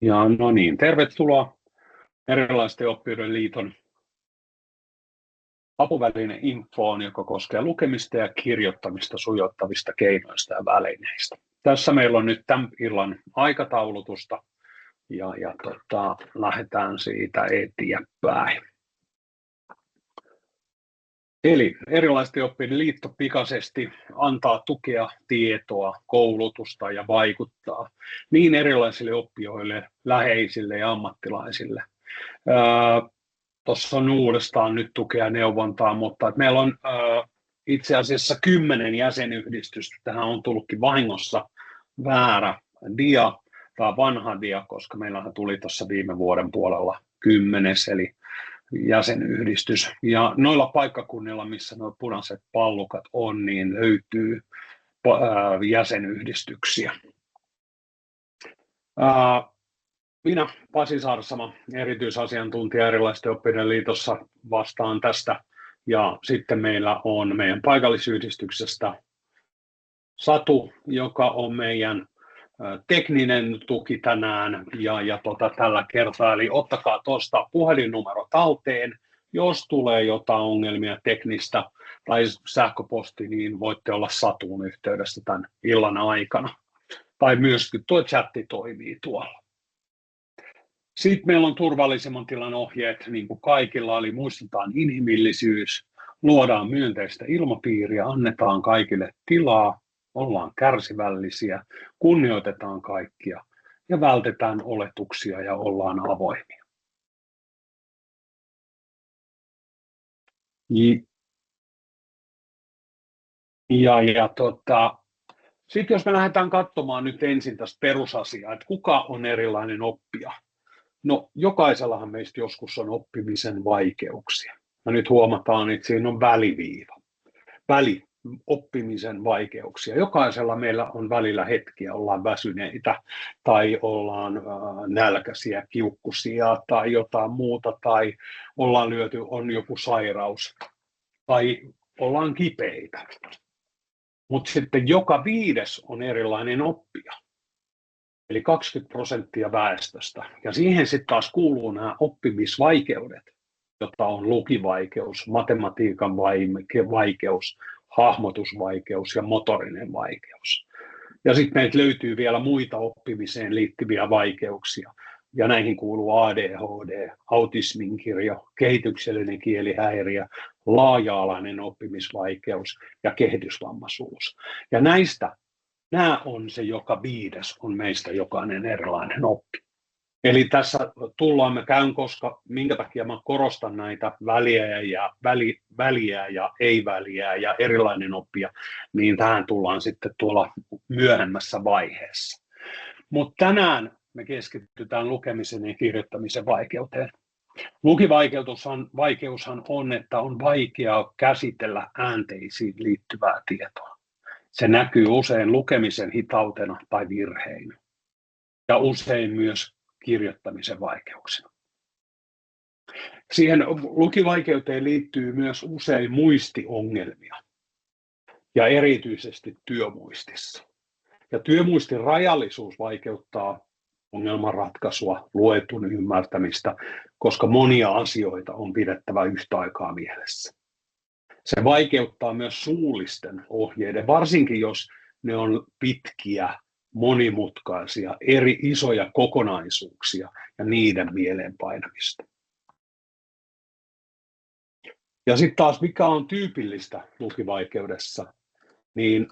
Ja no niin, tervetuloa Erilaisten oppijoiden liiton apuvälineinfoon, joka koskee lukemista ja kirjoittamista sujuttavista keinoista ja välineistä. Tässä meillä on nyt tämän illan aikataulutusta ja lähdetään siitä eteenpäin. Eli Erilaisten oppijoiden liitto pikaisesti antaa tukea, tietoa, koulutusta ja vaikuttaa niin erilaisille oppijoille, läheisille ja ammattilaisille. Tuossa on uudestaan nyt tukea neuvontaa, mutta meillä on itse asiassa 10 jäsenyhdistystä. Tähän on tullutkin vahingossa väärä dia tai vanha dia, koska meillähän tuli tuossa viime vuoden puolella 10, eli jäsenyhdistys. Ja noilla paikkakunnilla, missä nuo punaiset pallukat on, niin löytyy jäsenyhdistyksiä. Minä, Pasi Sarsama, erityisasiantuntija Erilaisten oppijoiden liitossa, vastaan tästä. Ja sitten meillä on meidän paikallisyhdistyksestä Satu, joka on meidän tekninen tuki tänään ja tällä kertaa. Eli ottakaa tuosta puhelinnumero talteen. Jos tulee jotain ongelmia teknistä tai sähköposti, niin voitte olla Satuun yhteydessä tämän illan aikana. Tai myöskin tuo chatti toimii tuolla. Sitten meillä on turvallisemman tilan ohjeet, niin kuin kaikilla, eli muistetaan inhimillisyys, luodaan myönteistä ilmapiiriä, annetaan kaikille tilaa, ollaan kärsivällisiä, kunnioitetaan kaikkia ja vältetään oletuksia ja ollaan avoimia. Sitten jos me lähdetään katsomaan nyt ensin tästä perusasiaa, että kuka on erilainen oppija. No, jokaisellahan meistä joskus on oppimisen vaikeuksia. Ja nyt huomataan, että siinä on väliviiva. Oppimisen vaikeuksia. Jokaisella meillä on välillä hetkiä, ollaan väsyneitä tai ollaan nälkäisiä, kiukkuisia tai jotain muuta tai on joku sairaus tai ollaan kipeitä. Mutta sitten joka 5. on erilainen oppija. Eli 20% väestöstä. Ja siihen sitten taas kuuluu nämä oppimisvaikeudet, jotta on lukivaikeus, matematiikan vaikeus, hahmotusvaikeus ja motorinen vaikeus. Ja sitten meiltä löytyy vielä muita oppimiseen liittyviä vaikeuksia. Ja näihin kuuluu ADHD, autismin kirjo, kehityksellinen kielihäiriö, laaja-alainen oppimisvaikeus ja kehitysvammaisuus. Ja nämä on se joka 5. on meistä jokainen erilainen oppi. Eli tässä me käyn, koska minkä takia mä korostan näitä väliä ja ei-väliä ja erilainen oppija, niin tähän tullaan sitten tuolla myöhemmässä vaiheessa. Mutta tänään me keskitytään lukemisen ja kirjoittamisen vaikeuteen. Lukivaikeushan on, että on vaikeaa käsitellä äänteisiin liittyvää tietoa. Se näkyy usein lukemisen hitautena tai virheinä ja usein myös kirjoittamisen vaikeuksina. Siihen lukivaikeuteen liittyy myös usein muistiongelmia ja erityisesti työmuistissa. Ja työmuistin rajallisuus vaikeuttaa ongelmanratkaisua, luetun ymmärtämistä, koska monia asioita on pidettävä yhtä aikaa mielessä. Se vaikeuttaa myös suullisten ohjeiden, varsinkin jos ne on pitkiä, monimutkaisia, eri isoja kokonaisuuksia ja niiden mieleenpainamista. Ja sitten taas mikä on tyypillistä lukivaikeudessa, niin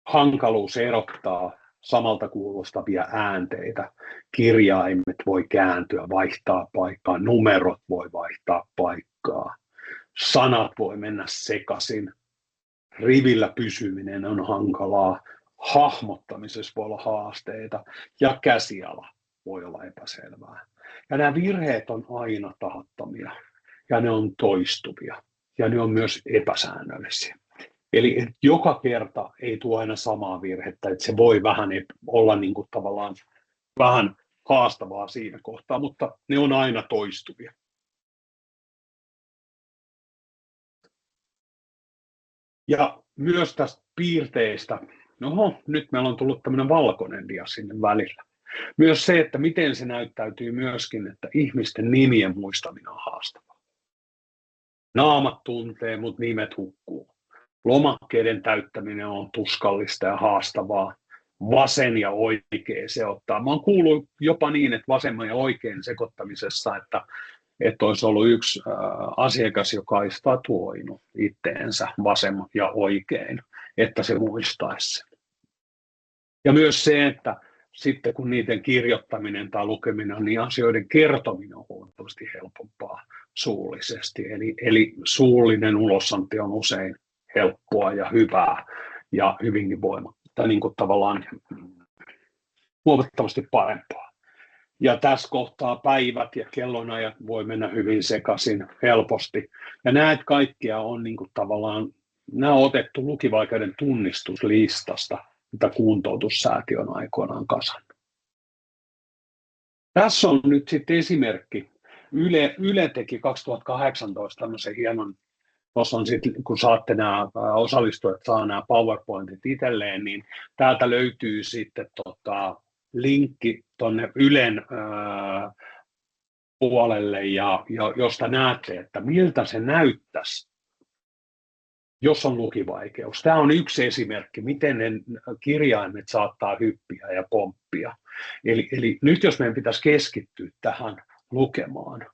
hankaluus erottaa samalta kuulostavia äänteitä. Kirjaimet voi kääntyä, vaihtaa paikkaa, numerot voi vaihtaa paikkaa. Sanat voi mennä sekaisin, rivillä pysyminen on hankalaa, hahmottamisessa voi olla haasteita ja käsiala voi olla epäselvää. Ja nämä virheet on aina tahattomia ja ne on toistuvia ja ne on myös epäsäännöllisiä. Eli joka kerta ei tule aina samaa virhettä, että se voi vähän olla niin kuin tavallaan vähän haastavaa siinä kohtaa, mutta ne on aina toistuvia. Ja myös tästä piirteestä, nyt meillä on tullut tämmöinen valkoinen dia sinne välillä. Myös se, että miten se näyttäytyy myöskin, että ihmisten nimien muistaminen on haastavaa. Naamat tuntee, mutta nimet hukkuu. Lomakkeiden täyttäminen on tuskallista ja haastavaa. Vasen ja oikea sekoittaa. Mä oon kuullut jopa niin, että vasemman ja oikean sekoittamisessa, että olisi ollut yksi asiakas, joka olisi tatuoinut itteensä vasemman ja oikein, että se muistaisi sen. Ja myös se, että sitten kun niiden kirjoittaminen tai lukeminen, niin asioiden kertominen on huomattavasti helpompaa suullisesti. Eli suullinen ulosanti on usein helppoa ja hyvää ja hyvinkin voimakasta, niin kuin tavallaan huomattavasti parempaa. Ja tässä kohtaa päivät ja kellonajat voi mennä hyvin sekaisin helposti. Ja näet kaikkia on niin kuin tavallaan, nämä on otettu lukivaikeuden tunnistuslistasta, mitä Kuntoutussäätiö on aikoinaan kasannut. Tässä on nyt sitten esimerkki. Yle teki 2018 tämmöisen hienon, tuossa on sitten, kun saatte nämä osallistujat, saa nämä PowerPointit itselleen, niin täältä löytyy sitten linkki tuonne Ylen puolelle, ja josta näette, että miltä se näyttäisi, jos on lukivaikeus. Tämä on yksi esimerkki, miten ne kirjaimet saattaa hyppiä ja pomppia. Eli nyt jos meidän pitäisi keskittyä tähän lukemaan,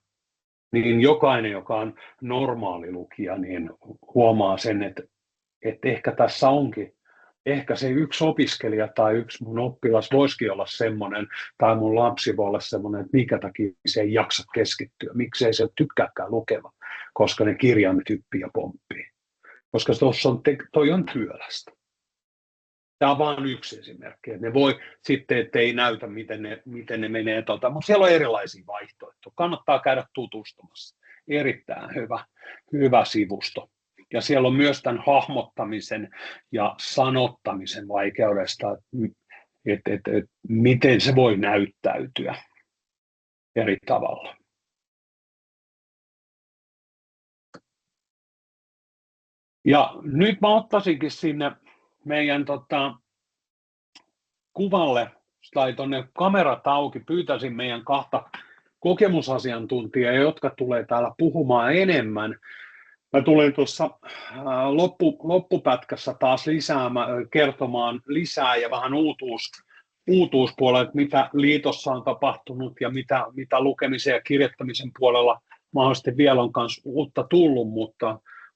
niin jokainen, joka on normaali lukija, niin huomaa sen, että ehkä tässä onkin, ehkä se yksi opiskelija tai yksi mun oppilas voisikin olla semmoinen, tai mun lapsi voi olla semmoinen, että minkä takia se ei jaksa keskittyä, miksei se tykkääkään lukeva, koska ne kirjaimet hyppii ja pomppii. Koska toi on työlästä. Tämä on vain yksi esimerkki. Ne voi sitten, ettei näytä, miten ne menee, mutta siellä on erilaisia vaihtoehtoja. Kannattaa käydä tutustumassa. Erittäin hyvä sivusto. Ja siellä on myös tämän hahmottamisen ja sanottamisen vaikeudesta, että miten se voi näyttäytyä eri tavalla. Ja nyt mä ottaisinkin sinne meidän kuvalle tai tuonne kamerat auki, pyytäisin meidän kahta kokemusasiantuntijaa, jotka tulee täällä puhumaan enemmän. Mä tulen tuossa loppupätkässä taas kertomaan lisää ja vähän uutuuspuolella, että mitä liitossa on tapahtunut ja mitä lukemisen ja kirjoittamisen puolella mahdollisesti vielä on myös uutta tullut,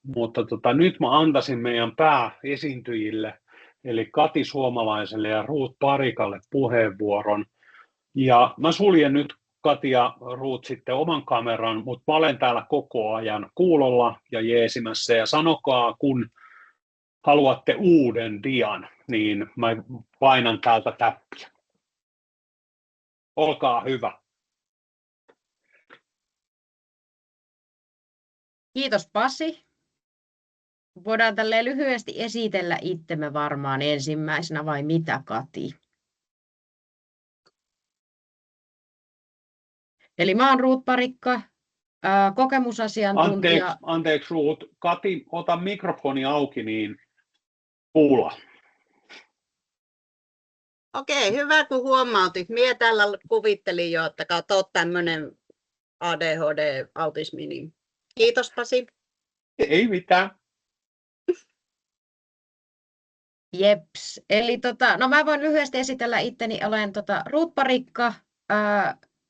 mutta nyt mä antaisin meidän pääesiintyjille, eli Kati Suomalaiselle ja Ruut Parikalle puheenvuoron. Ja mä suljen nyt Kati ja Ruut sitten oman kameran, mutta mä olen täällä koko ajan kuulolla ja jeesimässä. Ja sanokaa, kun haluatte uuden dian, niin mä painan täältä täppiä. Olkaa hyvä. Kiitos Pasi. Voidaan tälleen lyhyesti esitellä itsemme varmaan ensimmäisenä, vai mitä Kati? Eli mä oon Ruut Parikka, kokemusasiantuntija. Anteeksi Ruut. Kati, ota mikrofoni auki, niin kuulla. Okei, hyvä kun huomautit. Mie täällä kuvittelin jo, että kato tämmöinen ADHD-autismi. Niin kiitos Pasi. Ei mitään. Jeps. Eli no mä voin lyhyesti esitellä itteni. Olen Ruut Parikka,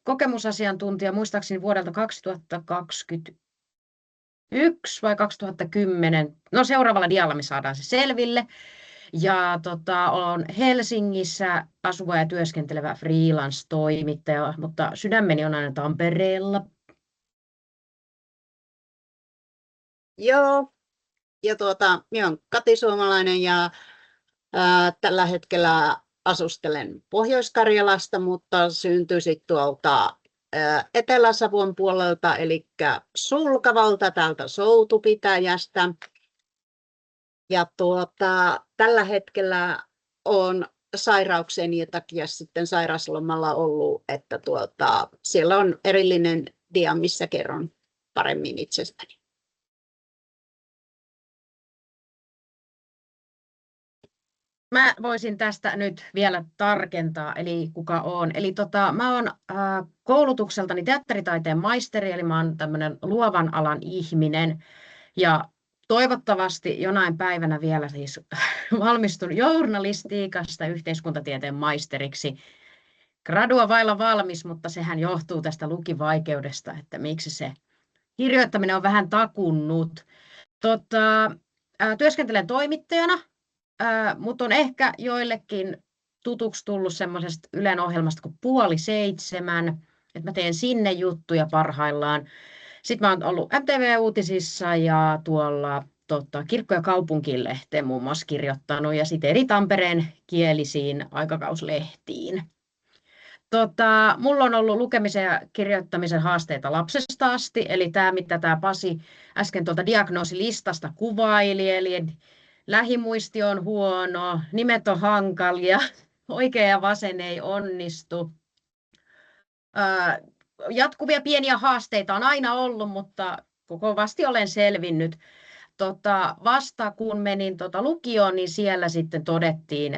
kokemusasiantuntija muistaakseni vuodelta 2021 vai 2010. No seuraavalla dialla me saadaan se selville. Ja olen Helsingissä asuva ja työskentelevä freelance-toimittaja, mutta sydämeni on aina Tampereella. Joo, ja minä olen Kati Suomalainen ja tällä hetkellä asustelen Pohjois-Karjalasta, mutta syntyisin tuolta Etelä-Savon puolelta, eli Sulkavalta, täältä Soutupitäjästä. Ja tällä hetkellä olen sairaukseni takia sitten sairauslomalla ollut, että siellä on erillinen dia, missä kerron paremmin itsestäni. Mä voisin tästä nyt vielä tarkentaa, eli kuka on. Eli mä oon koulutukseltani teatteritaiteen maisteri, eli mä oon tämmöinen luovan alan ihminen. Ja toivottavasti jonain päivänä vielä siis valmistun journalistiikasta yhteiskuntatieteen maisteriksi. Gradua vailla valmis, mutta sehän johtuu tästä lukivaikeudesta, että miksi se kirjoittaminen on vähän takunnut. Työskentelen toimittajana, mutta on ehkä joillekin tutuksi tullut semmoisesta Ylen ohjelmasta kuin 6:30, että mä teen sinne juttuja parhaillaan. Sitten mä oon ollut MTV-uutisissa ja tuolla Kirkko- ja kaupunkilehteen muun muassa kirjoittanut ja sitten eri Tampereen kielisiin aikakauslehtiin. Mulla on ollut lukemisen ja kirjoittamisen haasteita lapsesta asti, eli tämä, mitä tämä Pasi äsken tuolta diagnoosilistasta kuvaili, eli lähimuisti on huono, nimet on hankalia, oikea ja vasen ei onnistu. Jatkuvia pieniä haasteita on aina ollut, mutta kovasti olen selvinnyt. Vasta kun menin lukioon, niin siellä sitten todettiin,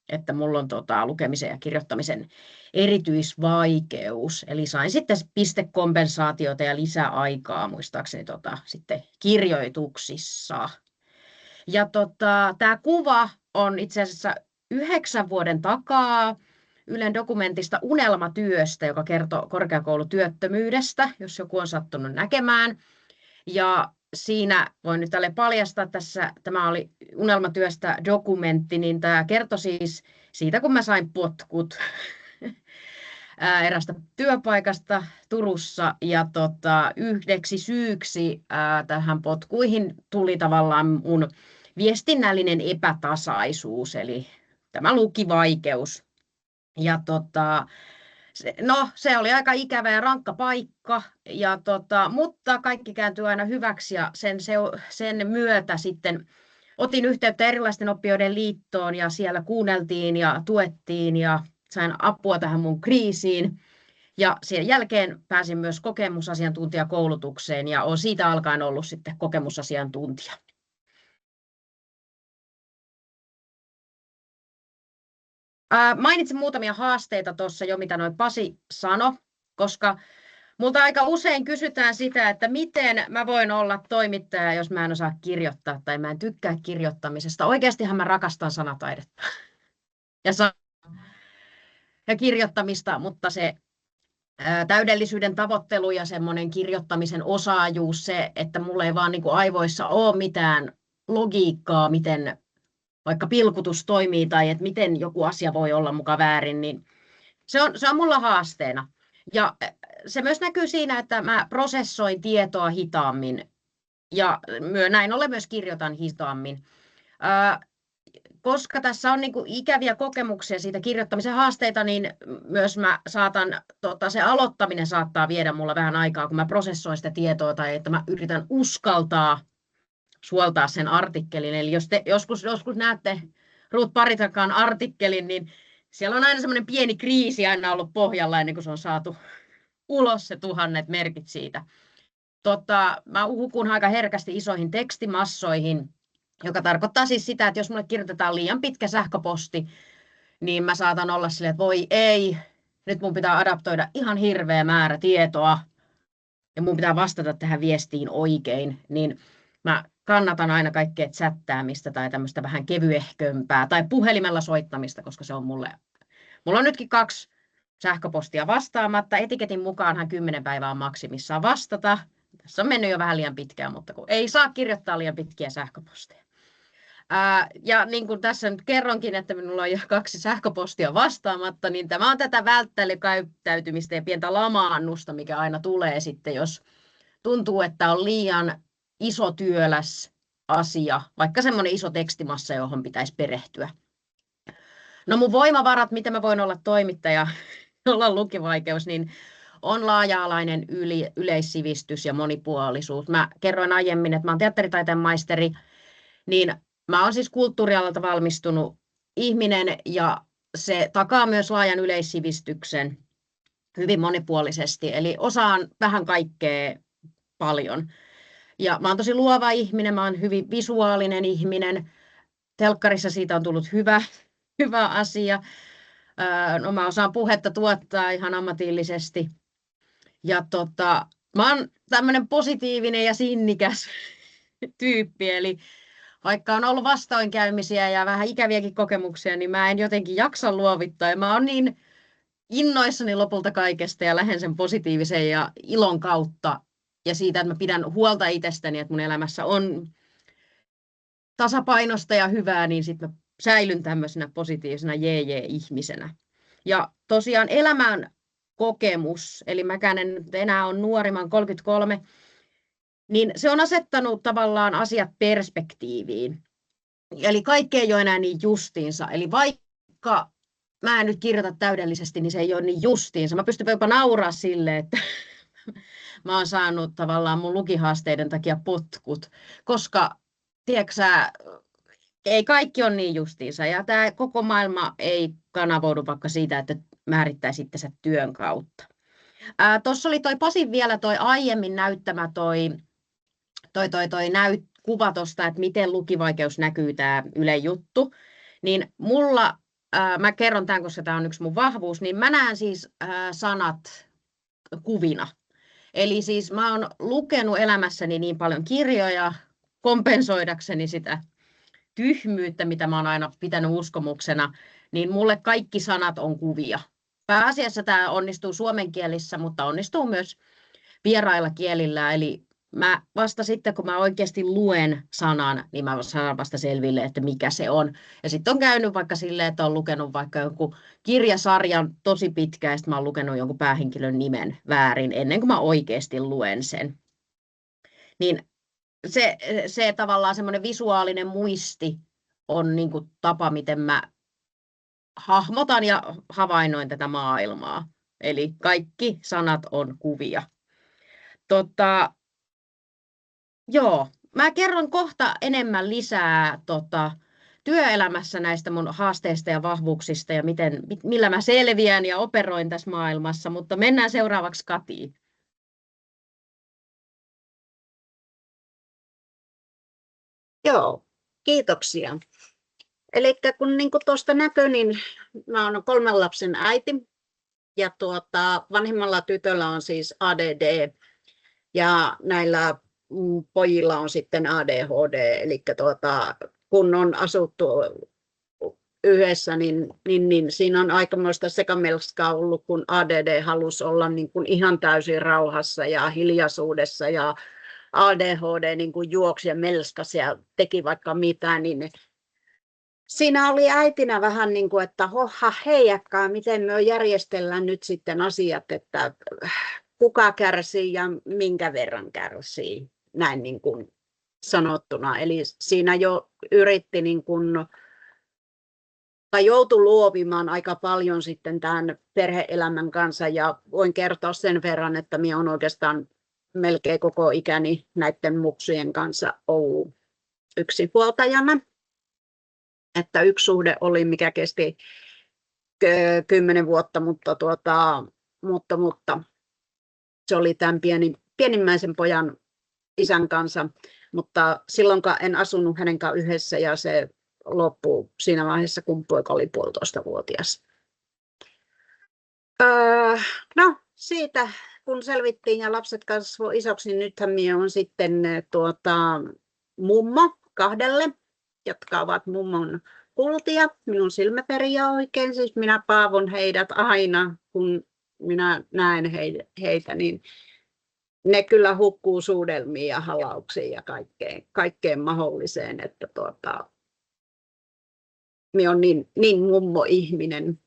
että mulla on lukemisen ja kirjoittamisen erityisvaikeus. Eli sain sitten pistekompensaatiota ja lisäaikaa muistaakseni sitten kirjoituksissa. Ja tämä kuva on itse asiassa 9 vuoden takaa Ylen dokumentista Unelmatyöstä, joka kertoo korkeakoulutyöttömyydestä, jos joku on sattunut näkemään. Ja siinä voin nyt tälle paljastaa tässä, tämä oli Unelmatyöstä dokumentti, niin tämä kertoi siis siitä, kun mä sain potkut erästä työpaikasta Turussa. Ja yhdeksi syyksi tähän potkuihin tuli tavallaan mun viestinnällinen epätasaisuus, eli tämä lukivaikeus. Ja se oli aika ikävä ja rankka paikka, mutta kaikki kääntyi aina hyväksi ja sen myötä sitten otin yhteyttä erilaisten oppijoiden liittoon ja siellä kuunneltiin ja tuettiin ja sain apua tähän mun kriisiin. Ja sen jälkeen pääsin myös kokemusasiantuntijakoulutukseen ja olen siitä alkaen ollut sitten kokemusasiantuntija. Mainitsin muutamia haasteita tuossa jo, mitä noin Pasi sanoi, koska multa aika usein kysytään sitä, että miten mä voin olla toimittaja, jos mä en osaa kirjoittaa tai mä en tykkää kirjoittamisesta. Oikeastihan mä rakastan sanataidetta ja kirjoittamista, mutta se täydellisyyden tavoittelu ja semmoinen kirjoittamisen osaajuus, se, että mulla ei vaan niin kuin aivoissa ole mitään logiikkaa, miten vaikka pilkutus toimii tai että miten joku asia voi olla muka väärin, niin se on mulla haasteena. Ja se myös näkyy siinä, että mä prosessoin tietoa hitaammin ja näin ollen myös kirjoitan hitaammin. Koska tässä on niin kuin ikäviä kokemuksia siitä kirjoittamisen haasteita, niin myös mä saatan, se aloittaminen saattaa viedä mulla vähän aikaa, kun mä prosessoin sitä tietoa tai että mä yritän uskaltaa suoltaa sen artikkelin. Eli jos te joskus näette Ruut Paritakan artikkelin, niin siellä on aina semmoinen pieni kriisi aina ollut pohjalla ennen kuin se on saatu ulos se 1000 merkit siitä. Mä hukun aika herkästi isoihin tekstimassoihin, joka tarkoittaa siis sitä, että jos mulle kirjoitetaan liian pitkä sähköposti, niin mä saatan olla silleen, että voi ei, nyt mun pitää adaptoida ihan hirveä määrä tietoa ja mun pitää vastata tähän viestiin oikein, niin mä kannatan aina kaikkea chattäämistä tai tämmöistä vähän kevyehkömpää tai puhelimella soittamista, koska se on mulla on nytkin 2 sähköpostia vastaamatta. Etiketin mukaanhan 10 päivää on maksimissaan vastata. Tässä on mennyt jo vähän liian pitkään, mutta kun ei saa kirjoittaa liian pitkiä sähköposteja. Ja niin kuin tässä nyt kerronkin, että minulla on jo 2 sähköpostia vastaamatta, niin tämä on tätä välttelykäyttäytymistä ja pientä lamaannusta, mikä aina tulee sitten, jos tuntuu, että on liian iso työläs asia, vaikka semmoinen iso tekstimassa, johon pitäisi perehtyä. No mun voimavarat, miten mä voin olla toimittaja, olla lukivaikeus, niin on laaja-alainen yleissivistys ja monipuolisuus. Mä kerroin aiemmin, että mä oon teatteritaiteen maisteri, niin mä oon siis kulttuurialalta valmistunut ihminen ja se takaa myös laajan yleissivistyksen hyvin monipuolisesti, eli osaan vähän kaikkea paljon. Ja mä oon tosi luova ihminen, mä oon hyvin visuaalinen ihminen telkkarissa siitä on tullut hyvä asia. No, mä osaan puhetta tuottaa ihan ammatillisesti. Ja mä oon tämmöinen positiivinen ja sinnikäs tyyppi, eli vaikka on ollut vastoinkäymisiä ja vähän ikäviäkin kokemuksia, niin mä en jotenkin jaksa luovittaa. Ja mä oon niin innoissani lopulta kaikesta ja lähden sen positiivisen ja ilon kautta ja siitä, että mä pidän huolta itsestäni, että mun elämässä on tasapainosta ja hyvää, niin sitten mä säilyn tämmöisenä positiivisena ihmisenä. Ja tosiaan elämän kokemus, eli mäkään en enää ole nuori, mä oon 33, niin se on asettanut tavallaan asiat perspektiiviin. Eli kaikki ei ole enää niin justiinsa. Eli vaikka mä en nyt kirjoita täydellisesti, niin se ei ole niin justiinsa. Mä pystyn jopa nauraa sille, että mä oon saanut tavallaan mun lukihaasteiden takia potkut, koska tiedätkö sä, ei kaikki ole niin justiinsa. Ja tämä koko maailma ei kanavoidu vaikka siitä, että määrittäisi itsensä työn kautta. Tuossa oli toi Pasin vielä toi aiemmin näyttämä kuva tuosta, että miten lukivaikeus näkyy tämä Yle juttu. Niin mulla, mä kerron tämän, koska tämä on yksi mun vahvuus, niin mä näen siis sanat kuvina. Eli siis mä oon lukenut elämässäni niin paljon kirjoja kompensoidakseni sitä tyhmyyttä, mitä mä oon aina pitänyt uskomuksena, niin mulle kaikki sanat on kuvia. Pääasiassa tämä onnistuu suomen kielissä, mutta onnistuu myös vierailla kielillä. Eli mä vasta sitten, kun mä oikeasti luen sanan, niin mä saan vasta selville, että mikä se on. Ja sitten on käynyt vaikka silleen, että on lukenut vaikka jonkun kirjasarjan tosi pitkään, ja sitten mä oon lukenut jonkun päähenkilön nimen väärin, ennen kuin mä oikeasti luen sen. Niin se tavallaan semmoinen visuaalinen muisti on niin kuin tapa, miten mä hahmotan ja havainnoin tätä maailmaa. Eli kaikki sanat on kuvia. Joo, mä kerron kohta enemmän lisää työelämässä näistä mun haasteista ja vahvuuksista ja millä mä selviän ja operoin tässä maailmassa, mutta mennään seuraavaksi Katiin. Joo, kiitoksia. Eli kun niin tuosta näkyy, niin mä olen 3 lapsen äiti ja vanhimmalla tytöllä on siis ADD ja näillä pojilla on sitten ADHD, eli kun on asuttu yhdessä, niin siinä on aikamoista sekamelskaa ollut, kun ADD halusi olla niin kuin ihan täysin rauhassa ja hiljaisuudessa ja ADHD niin kuin juoksi ja melskasi ja teki vaikka mitään, niin siinä oli äitinä vähän niin kuin, että hoha heijakkaa, miten me järjestellään nyt sitten asiat, että kuka kärsii ja minkä verran kärsii, näin niin kuin sanottuna. Eli siinä jo yritti niin kuin, tai joutui luovimaan aika paljon sitten tämän perhe-elämän kanssa ja voin kertoa sen verran, että minä olen oikeastaan melkein koko ikäni näiden muksujen kanssa ollut yksinhuoltajana. Että yksi suhde oli, mikä kesti 10 vuotta, mutta se oli tämän pienimmäisen pojan isän kanssa, mutta silloinkaan en asunut hänen kanssaan yhdessä ja se loppui siinä vaiheessa, kun poika oli 1,5-vuotias. No siitä, kun selvittiin ja lapset kasvoivat isoksi, niin nythän minä olen sitten mummo 2, jotka ovat mummon kultia. Minun silmäperiä oikein, siis minä paavon heidät aina, kun minä näen heitä, niin ne kyllä hukkuu suudelmiin ja halauksiin ja kaikkeen mahdolliseen, että minä olen niin mummo-ihminen.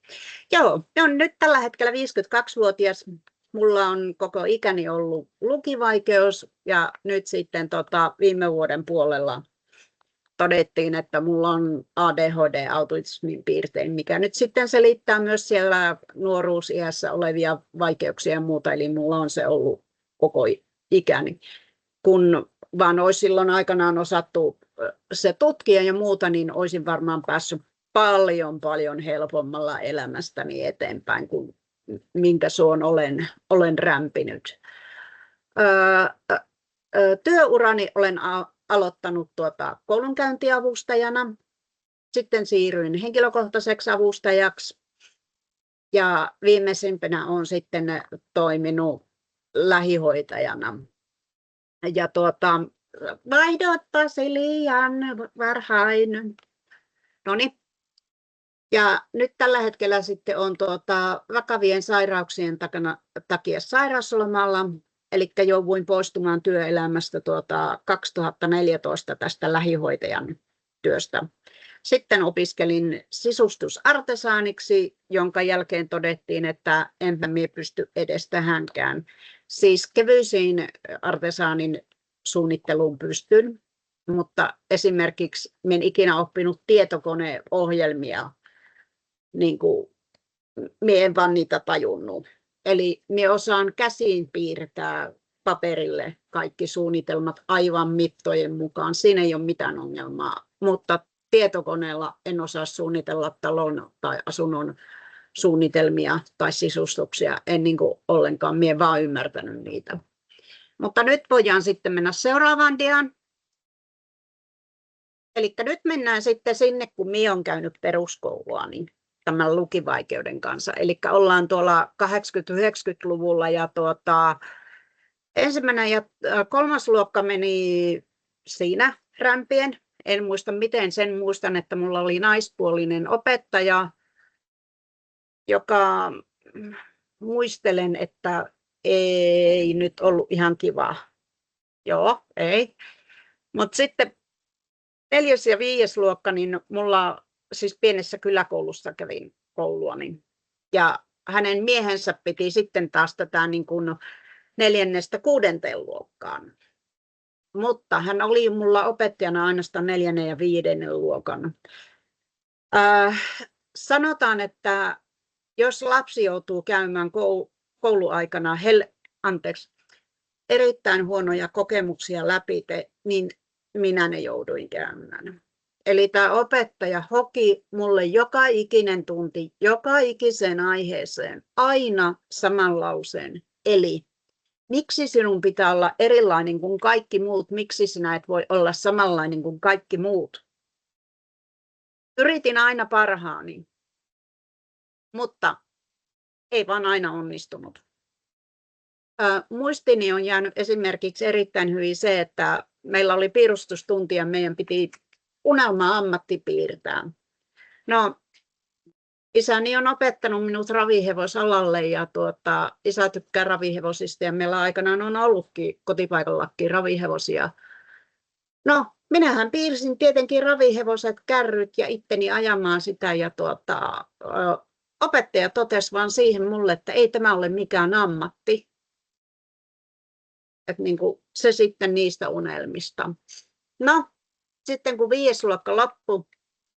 Joo, minä olen nyt tällä hetkellä 52-vuotias. Mulla on koko ikäni ollut lukivaikeus ja nyt sitten viime vuoden puolella todettiin, että mulla on ADHD-autismin piirtein, mikä nyt sitten selittää myös siellä nuoruusiässä olevia vaikeuksia ja muuta, eli mulla on se ollut koko ikäni. Kun vaan olisi silloin aikanaan osattu se tutkia ja muuta, niin olisin varmaan päässyt paljon helpommalla elämästäni eteenpäin, kuin minkä suon olen rämpinyt. Työurani olen aloittanut koulunkäyntiavustajana Sitten siirryin henkilökohtaiseksi avustajaksi ja viimeisimpänä olen sitten toiminut lähihoitajana. Ja vaihdotpas liian varhain. Noniin. Ja nyt tällä hetkellä sitten on vakavien sairauksien takia sairauslomalla, eli jouduin poistumaan työelämästä 2014 tästä lähihoitajan työstä. Sitten opiskelin sisustusartesaaniksi, jonka jälkeen todettiin, että enpä minä pysty edes tähänkään. Siis kevyisiin artesaanin suunnitteluun pystyn, mutta esimerkiksi minä en ikinä oppinut tietokoneohjelmia, niin kuin minä en vaan niitä tajunnut. Eli minä osaan käsiin piirtää paperille kaikki suunnitelmat aivan mittojen mukaan. Siinä ei ole mitään ongelmaa, mutta tietokoneella en osaa suunnitella talon tai asunnon suunnitelmia tai sisustuksia. En niin kuin ollenkaan, minä en vaan ymmärtänyt niitä. Mutta nyt voidaan sitten mennä seuraavaan diaan. Eli nyt mennään sitten sinne, kun minä olen käynyt peruskoulua, niin tämän lukivaikeuden kanssa. Eli ollaan tuolla 80-90-luvulla ja ensimmäinen ja kolmas luokka meni siinä rämpien. En muista miten, sen muistan, että minulla oli naispuolinen opettaja, joka muistelen, että ei nyt ollut ihan kiva. Joo, ei. Mutta sitten 4. ja 5. luokka, niin minulla siis pienessä kyläkoulussa kävin koulua, niin, ja hänen miehensä piti sitten taas tätä niin kuin 4. 6. luokkaan. Mutta hän oli minulla opettajana ainoastaan 4. ja 5. luokan. Sanotaan, että jos lapsi joutuu käymään kouluaikana erittäin huonoja kokemuksia läpi, niin minä ne jouduin käymään. Eli tämä opettaja hoki mulle joka ikinen tunti, joka ikiseen aiheeseen, aina saman lauseen. Eli miksi sinun pitää olla erilainen kuin kaikki muut, miksi sinä et voi olla samanlainen kuin kaikki muut? Yritin aina parhaani, mutta ei vaan aina onnistunut. Muistini on jäänyt esimerkiksi erittäin hyvin se, että meillä oli piirustustunti ja meidän piti unelma-ammatti piirtää. No, isäni on opettanut minut ravihevosalalle ja isä tykkää ravihevosista ja meillä aikanaan on ollutkin kotipaikallakin ravihevosia. No, minähän piirsin tietenkin ravihevoset, kärryt ja itteni ajamaan sitä ja opettaja totesi vaan siihen mulle, että ei tämä ole mikään ammatti. Että niin kuin se sitten niistä unelmista. No, sitten kun 5. luokka loppui,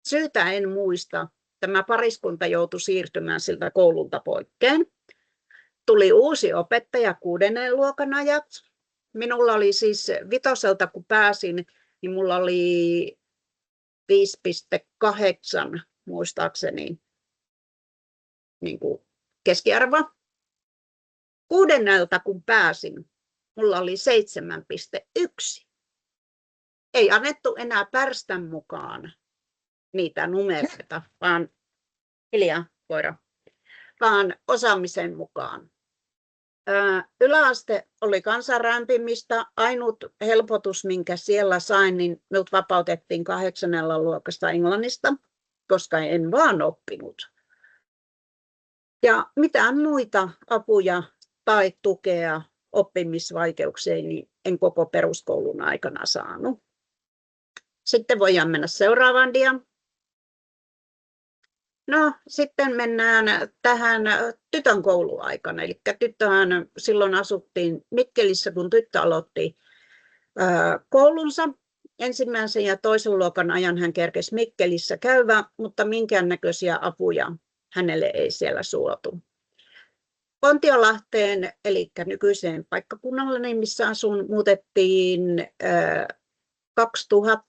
syytä en muista, tämä pariskunta joutui siirtymään siltä koululta poikkeen. Tuli uusi opettaja 6. luokan ajaksi. Minulla oli siis 5. kun pääsin, niin minulla oli 5,8 muistaakseni niin kuin keskiarvo. 6. kun pääsin, minulla oli 7,1. Ei annettu enää pärstän mukaan niitä numeroita, vaan hiljaa koira, vaan osaamisen mukaan. Yläaste oli kansanrämpimistä. Ainut helpotus, minkä siellä sain, niin minut vapautettiin 8. luokasta englannista, koska en vaan oppinut. Ja mitään muita apuja tai tukea oppimisvaikeuksiin niin en koko peruskoulun aikana saanut. Sitten voidaan mennä seuraavaan diaan. No, sitten mennään tähän tytön kouluaikana. Eli tyttöhän silloin asuttiin Mikkelissä, kun tyttö aloitti koulunsa. 1. ja 2. luokan ajan hän kerkesi Mikkelissä käydä, mutta minkäännäköisiä apuja hänelle ei siellä suotu. Kontiolahteen, eli nykyiseen paikkakunnalle, missä asun, muutettiin 2000.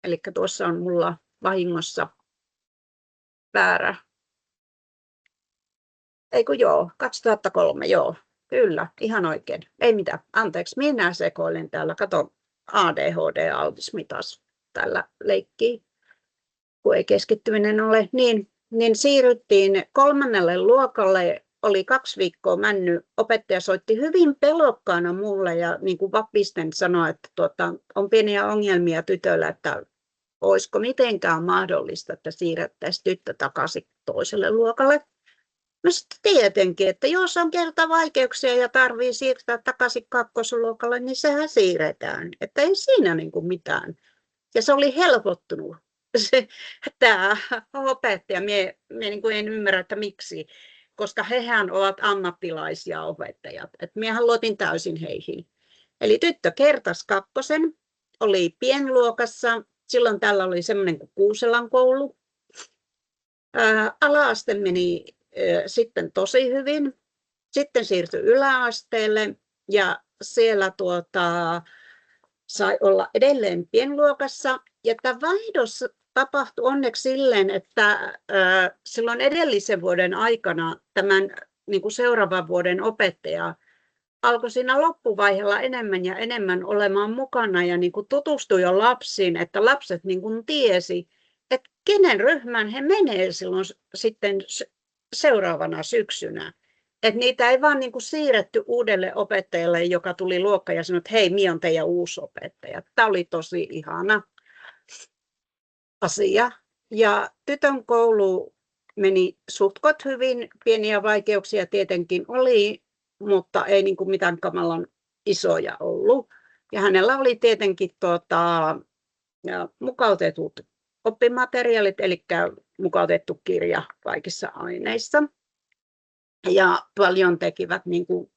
Eli tuossa on mulla vahingossa väärä. Eikö joo, 2003, joo. Kyllä, ihan oikein. Ei mitään, anteeksi, minä sekoilen täällä. Kato, ADHD-autismi taas täällä leikkii. kun ei keskittyminen ole, niin siirryttiin 3. luokalle. Oli 2 viikkoa mennyt. Opettaja soitti hyvin pelokkaana mulle ja niin kuin vapisten sanoi, että on pieniä ongelmia tytöllä, että olisiko mitenkään mahdollista, että siirrettäisiin tyttö takaisin toiselle luokalle. No sitten tietenkin, että jos on kerta vaikeuksia ja tarvii siirtää takaisin 2. luokalle, niin sehän siirretään. Että ei siinä niin kuin mitään. Ja se oli helpottunut. Tämä opettaja, minä niin kuin en ymmärrä, että miksi, koska hehän ovat ammattilaisia opettajat. Että minähän luotin täysin heihin. Eli tyttö kertasi 2, oli pienluokassa. Silloin täällä oli semmoinen kuin Kuuselan koulu. Ala-aste meni sitten tosi hyvin. Sitten siirtyi yläasteelle ja siellä sai olla edelleen pienluokassa. Ja tämä vaihdos tapahtui onneksi silleen, että silloin edellisen vuoden aikana tämän niin kuin seuraavan vuoden opettaja alkoi siinä loppuvaiheella enemmän ja enemmän olemaan mukana ja niin kuin tutustui jo lapsiin, että lapset niin kuin tiesi, että kenen ryhmään he menee silloin sitten seuraavana syksynä. Että niitä ei vaan niin kuin siirretty uudelle opettajalle, joka tuli luokkaan ja sanoi, että hei, minä olen teidän uusi opettaja. Tämä oli tosi ihana asia. Ja tytön koulu meni suhtkot hyvin, pieniä vaikeuksia tietenkin oli, mutta ei niin kuin mitään kamalan isoja ollut. Ja hänellä oli tietenkin mukautetut oppimateriaalit, eli mukautettu kirja kaikissa aineissa. Ja paljon tekivät niin kuin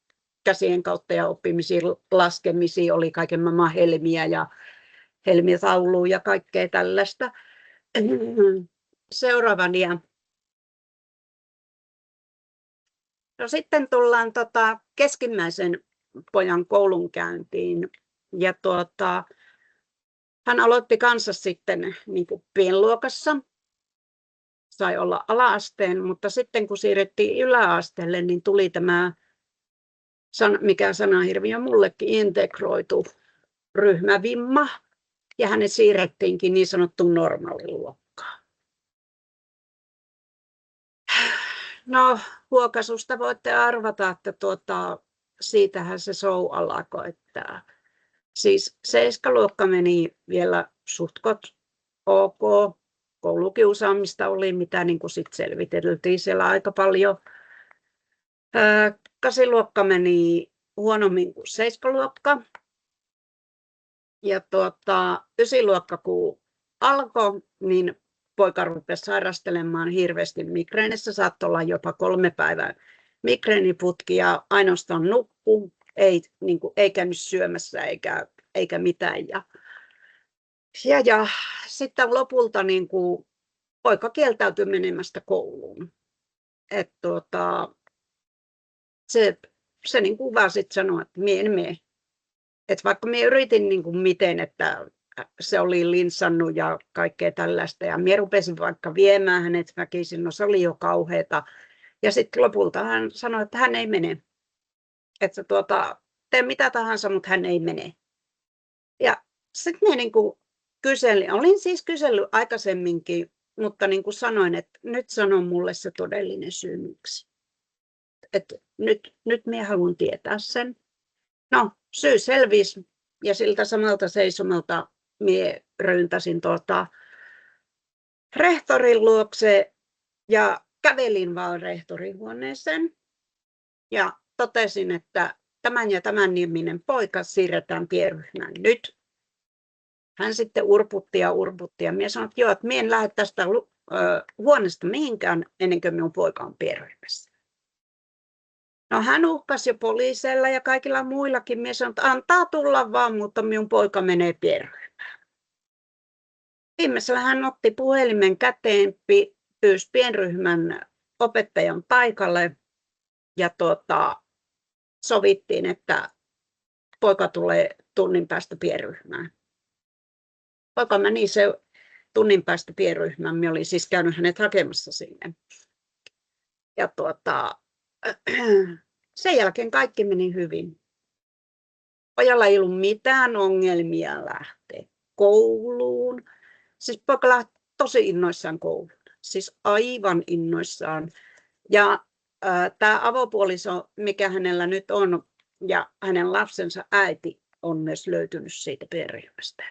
käsien kautta ja oppimisia, laskemisia, oli kaiken maailman helmiä ja helmitauluja ja kaikkea tällaista. Seuraavan ja no sitten tullaan keskimmäisen pojan koulunkäyntiin ja hän aloitti kanssa sitten niin kuin pienluokassa, sai olla ala-asteen, mutta sitten kun siirrettiin yläasteelle, niin tuli tämä, mikä sanahirvi on mullekin, integroitu ryhmävimma ja hänet siirrettiinkin niin sanottuun normaaliluokkaan. No, huokasusta voitte arvata, että siitähän se show alkoi. Että siis 7. meni vielä suhtkot ok. Koulukiusaamista oli, mitä niin kuin sit selviteltiin siellä aika paljon. 8. meni huonommin kuin 7. Ja 9. kun alkoi, niin poika rupesi sairastelemaan hirveästi migreenissä. Saattoi olla jopa 3 päivää migreeniputki ja ainoastaan nukkuu, ei käynyt syömässä eikä mitään. Ja sitten lopulta niin kuin, poika kieltäytyi menemästä kouluun. Se niin kuin vaan sitten sanoi, että minä en mene. Et vaikka minä yritin niin kuin miten, että se oli linssannut ja kaikkea tällaista. Ja minä rupesin vaikka viemään hänet väkisin, no se oli jo kauheata. Ja sitten lopulta hän sanoi, että hän ei mene. Että tee mitä tahansa, mutta hän ei mene. Ja sitten minä niin kuin kyselin, olin siis kysellyt aikaisemminkin, mutta niin kuin sanoin, että nyt sano mulle se todellinen syy miksi. Että nyt minä haluan tietää sen. No, syy selvisi ja siltä samalta seisomalta minä ryntäsin rehtorin luokse ja kävelin vaan rehtorin huoneeseen ja totesin, että tämän ja tämän niminen poika siirretään pienryhmään nyt. Hän sitten urputti ja minä sanoin, että joo, että minä en lähde tästä huoneesta mihinkään ennen kuin minun poika on pienryhmässä. No hän uhkasi jo poliiseilla ja kaikilla muillakin. Minä sanoin, että antaa tulla vaan, mutta minun poika menee pienryhmään. Viimeisellä hän otti puhelimen käteen, pyysi pienryhmän opettajan paikalle ja sovittiin, että poika tulee tunnin päästä pienryhmään. Poika meni se tunnin päästä pienryhmään. Minä olin siis käynyt hänet hakemassa sinne. Ja sen jälkeen kaikki meni hyvin. Pojalla ei ollut mitään ongelmia lähteä kouluun. Siis poika tosi innoissaan kouluun. Siis aivan innoissaan. Ja tämä avopuoliso, mikä hänellä nyt on, ja hänen lapsensa äiti on myös löytynyt siitä perheestä.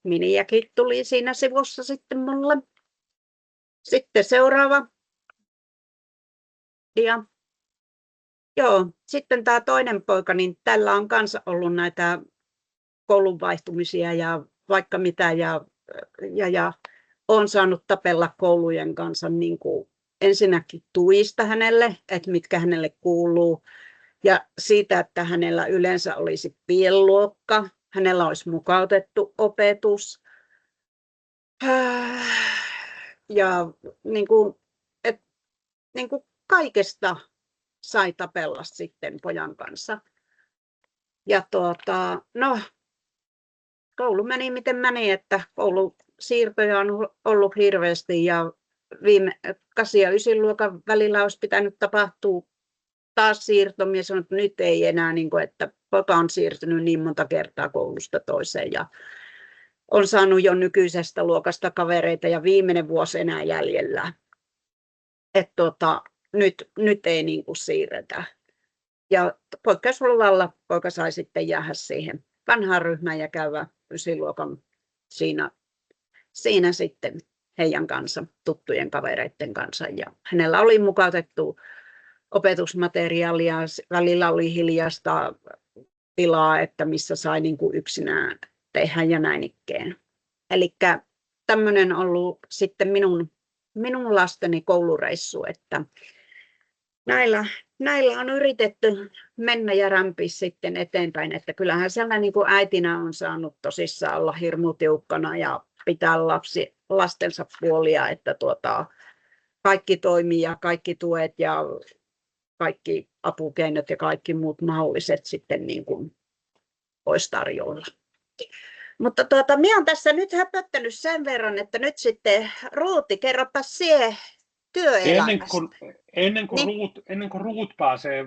Miniäkin tuli siinä sivussa sitten mulle. Sitten seuraava dia. Joo, sitten tämä toinen poika, niin tällä on kanssa ollut näitä koulun vaihtumisia ja vaikka mitä. Ja olen saanut tapella koulujen kanssa niin kuin ensinnäkin tuista hänelle, että mitkä hänelle kuuluu. Ja siitä, että hänellä yleensä olisi pienluokka, hänellä olisi mukautettu opetus. Ja niin kuin kaikesta sai tapella sitten pojan kanssa. Ja no, koulu meni miten meni, että koulusiirtoja on ollut hirveästi ja viime 8. ja 9. luokan välillä olisi pitänyt tapahtua taas siirto. Minä sanoin, että nyt ei enää, niin kuin, että poika on siirtynyt niin monta kertaa koulusta toiseen ja on saanut jo nykyisestä luokasta kavereita ja viimeinen vuosi enää jäljellä. Että nyt ei niin kuin siirretä. Ja poikkeusluvalla poika sai sitten jäädä siihen vanhaan ryhmään ja käydä 9. luokan siinä sitten heidän kanssa, tuttujen kavereiden kanssa. Ja hänellä oli mukautettu opetusmateriaalia, välillä oli hiljaista tilaa, että missä sai niin kuin yksinään tehdä ja näin ikään. Eli tämmöinen on ollut sitten minun lasteni koulureissu, että näillä on yritetty mennä ja rämpiä sitten eteenpäin, että kyllähän siellä niin kuin äitinä on saanut tosissaan olla hirmu tiukkana ja pitää lastensa puolia, että kaikki toimii ja kaikki tuet ja kaikki apukeinot ja kaikki muut mahdolliset sitten niin kuin olisi tarjolla. Mutta minä olen tässä nyt höpöttänyt sen verran, että nyt sitten Ruuti, kerropa sie työelämästä. Ennen kuin Ruut pääsee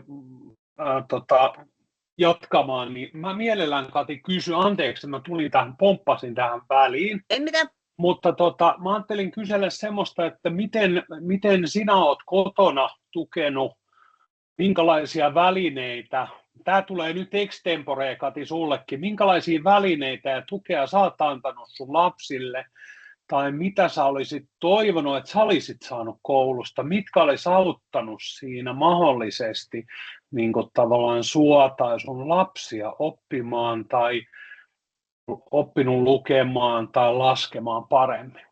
jatkamaan, niin mä mielellään Kati kysyn, anteeksi, mä pomppasin tähän väliin. Ei mitään. Mutta mä ajattelin kysellä semmoista, että miten sinä olet kotona tukenut, minkälaisia välineitä, tämä tulee nyt extempore Kati sullekin, minkälaisia välineitä ja tukea sä oot antanut sun lapsille, tai mitä sä olisit toivonut, että sä olisit saanut koulusta, mitkä olisi auttanut siinä mahdollisesti niin kuin tavallaan sua tai sun lapsia oppimaan tai oppinut lukemaan tai laskemaan paremmin?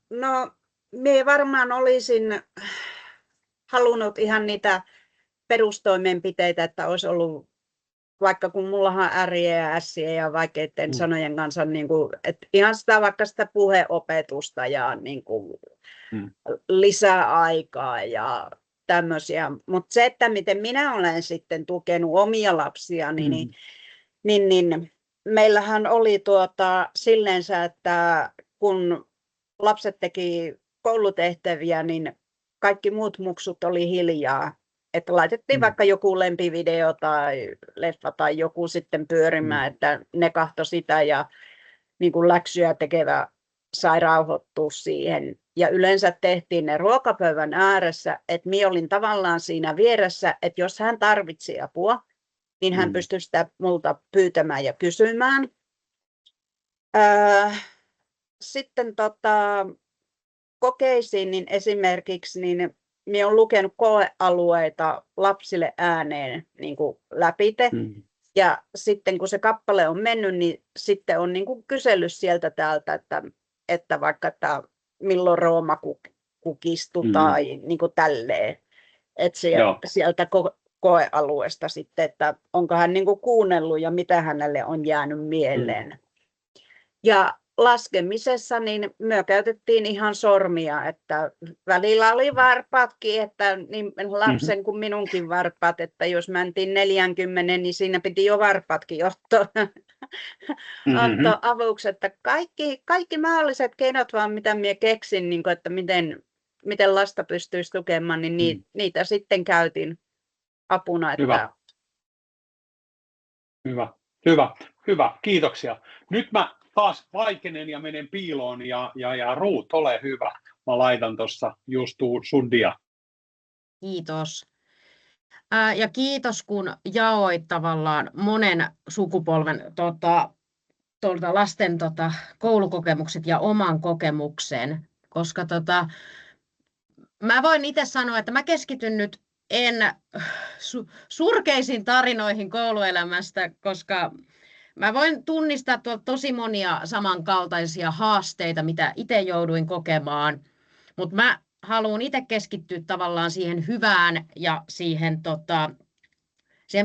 No, minä varmaan olisin halunnut ihan niitä perustoimenpiteitä, että olisi ollut, vaikka kun mullahan ääriä ja ässiä ja vaikeiden sanojen kanssa, niin kuin, että ihan vaikka sitä puheopetusta ja niin kuin, lisää aikaa ja tämmöisiä. Mutta se, että miten minä olen sitten tukenut omia lapsiani, niin meillähän oli silleensä, että kun lapset teki koulutehtäviä, niin kaikki muut muksut oli hiljaa. Että laitettiin vaikka joku lempivideo tai leffa tai joku sitten pyörimään, että ne katsoi sitä ja niin kuin läksyjä tekevä sai rauhoittua siihen. Ja yleensä tehtiin ne ruokapöydän ääressä, että minä olin tavallaan siinä vieressä, että jos hän tarvitsi apua, niin hän pystyi sitä multa pyytämään ja kysymään. Sitten kokeisiin, niin esimerkiksi niin minä olen lukenut koealueita lapsille ääneen niin kuin läpite. Ja sitten kun se kappale on mennyt, niin sitten on niin kuin kysellyt sieltä täältä, että vaikka että milloin Rooma kukistui tai niin kuin tälleen. Että sieltä koealueesta sitten, että onko hän niin kuin kuunnellut ja mitä hänelle on jäänyt mieleen. Ja laskemisessa niin me käytettiin ihan sormia, että välillä oli varpaatkin, että niin lapsen kuin minunkin varpaat, että jos mentiin 40, niin siinä piti jo varpaatkin ottaa avuksi, että kaikki mahdolliset keinot vaan mitä minä keksin, niin kuin, että miten lasta pystyisi tukemaan, niin niitä sitten käytin apuna. Hyvä, kiitoksia. Nyt mä taas vaikenen ja menen piiloon ja Ruut, ole hyvä. Mä laitan tuossa just sun dia. Kiitos. Ja kiitos, kun jaoit tavallaan monen sukupolven lasten koulukokemukset ja oman kokemuksen, koska mä voin itse sanoa, että mä keskityn nyt surkeisiin tarinoihin kouluelämästä, koska mä voin tunnistaa tuolta tosi monia samankaltaisia haasteita, mitä itse jouduin kokemaan, mutta mä haluan itse keskittyä tavallaan siihen hyvään ja siihen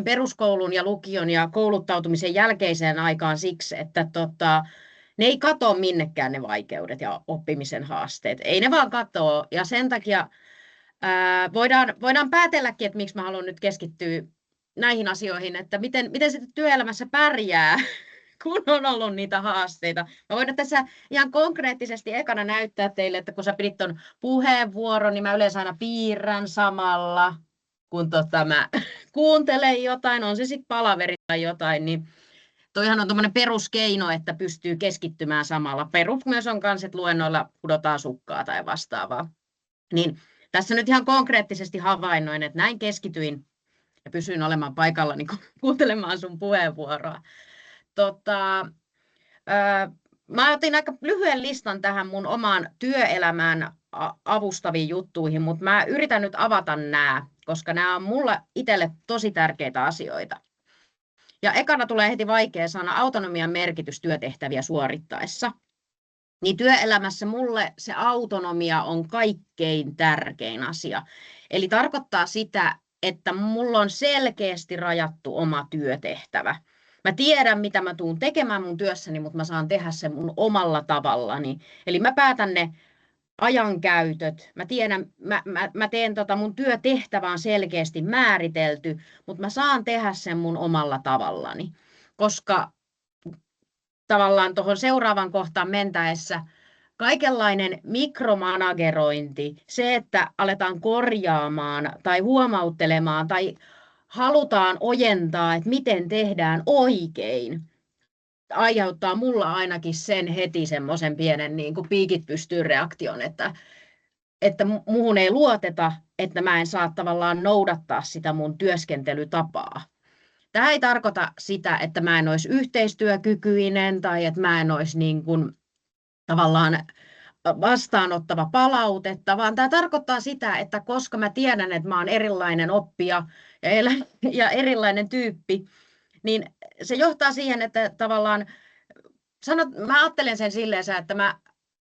peruskoulun ja lukion ja kouluttautumisen jälkeiseen aikaan siksi, että ne ei katoa minnekään ne vaikeudet ja oppimisen haasteet. Ei ne vaan katoa. Ja sen takia voidaan päätelläkin, että miksi mä haluan nyt keskittyä näihin asioihin, että miten sitten työelämässä pärjää, kun on ollut niitä haasteita. Mä voin tässä ihan konkreettisesti ekana näyttää teille, että kun sä pidit ton puheenvuoron, niin mä yleensä aina piirrän samalla, kun mä kuuntelen jotain, on se sitten palaveri tai jotain, niin toihan on tommoinen peruskeino, että pystyy keskittymään samalla. Perus myös on kans, että luennoilla pudotaan sukkaa tai vastaavaa. Niin tässä nyt ihan konkreettisesti havainnoin, että näin keskityin ja pysyin olemaan paikalla niin kuuntelemaan sun puheenvuoroa. Mä otin aika lyhyen listan tähän mun omaan työelämään avustaviin juttuihin, mutta mä yritän nyt avata nämä, koska nämä on mulle itselle tosi tärkeitä asioita. Ja ekana tulee heti vaikea sana autonomian merkitys työtehtäviä suorittaessa. Niin työelämässä mulle se autonomia on kaikkein tärkein asia. Eli tarkoittaa sitä, että mulla on selkeästi rajattu oma työtehtävä. Mä tiedän, mitä mä tuun tekemään mun työssäni, mutta mä saan tehdä sen mun omalla tavallani. Eli mä päätän ne ajankäytöt. Mä tiedän, mä teen mun työtehtävä on selkeästi määritelty, mutta mä saan tehdä sen mun omalla tavallani. Koska tavallaan tuohon seuraavan kohtaan mentäessä kaikenlainen mikromanagerointi, se, että aletaan korjaamaan tai huomauttelemaan tai halutaan ojentaa, että miten tehdään oikein, aiheuttaa mulla ainakin sen heti semmoisen pienen niin kuin piikit pystyyn reaktion, että muuhun ei luoteta, että mä en saa tavallaan noudattaa sitä mun työskentelytapaa. Tämä ei tarkoita sitä, että mä en olisi yhteistyökykyinen tai että mä en olisi niin kuin tavallaan vastaanottava palautetta, vaan tämä tarkoittaa sitä, että koska mä tiedän, että mä oon erilainen oppija ja erilainen tyyppi, niin se johtaa siihen, että tavallaan mä ajattelen sen silleen, että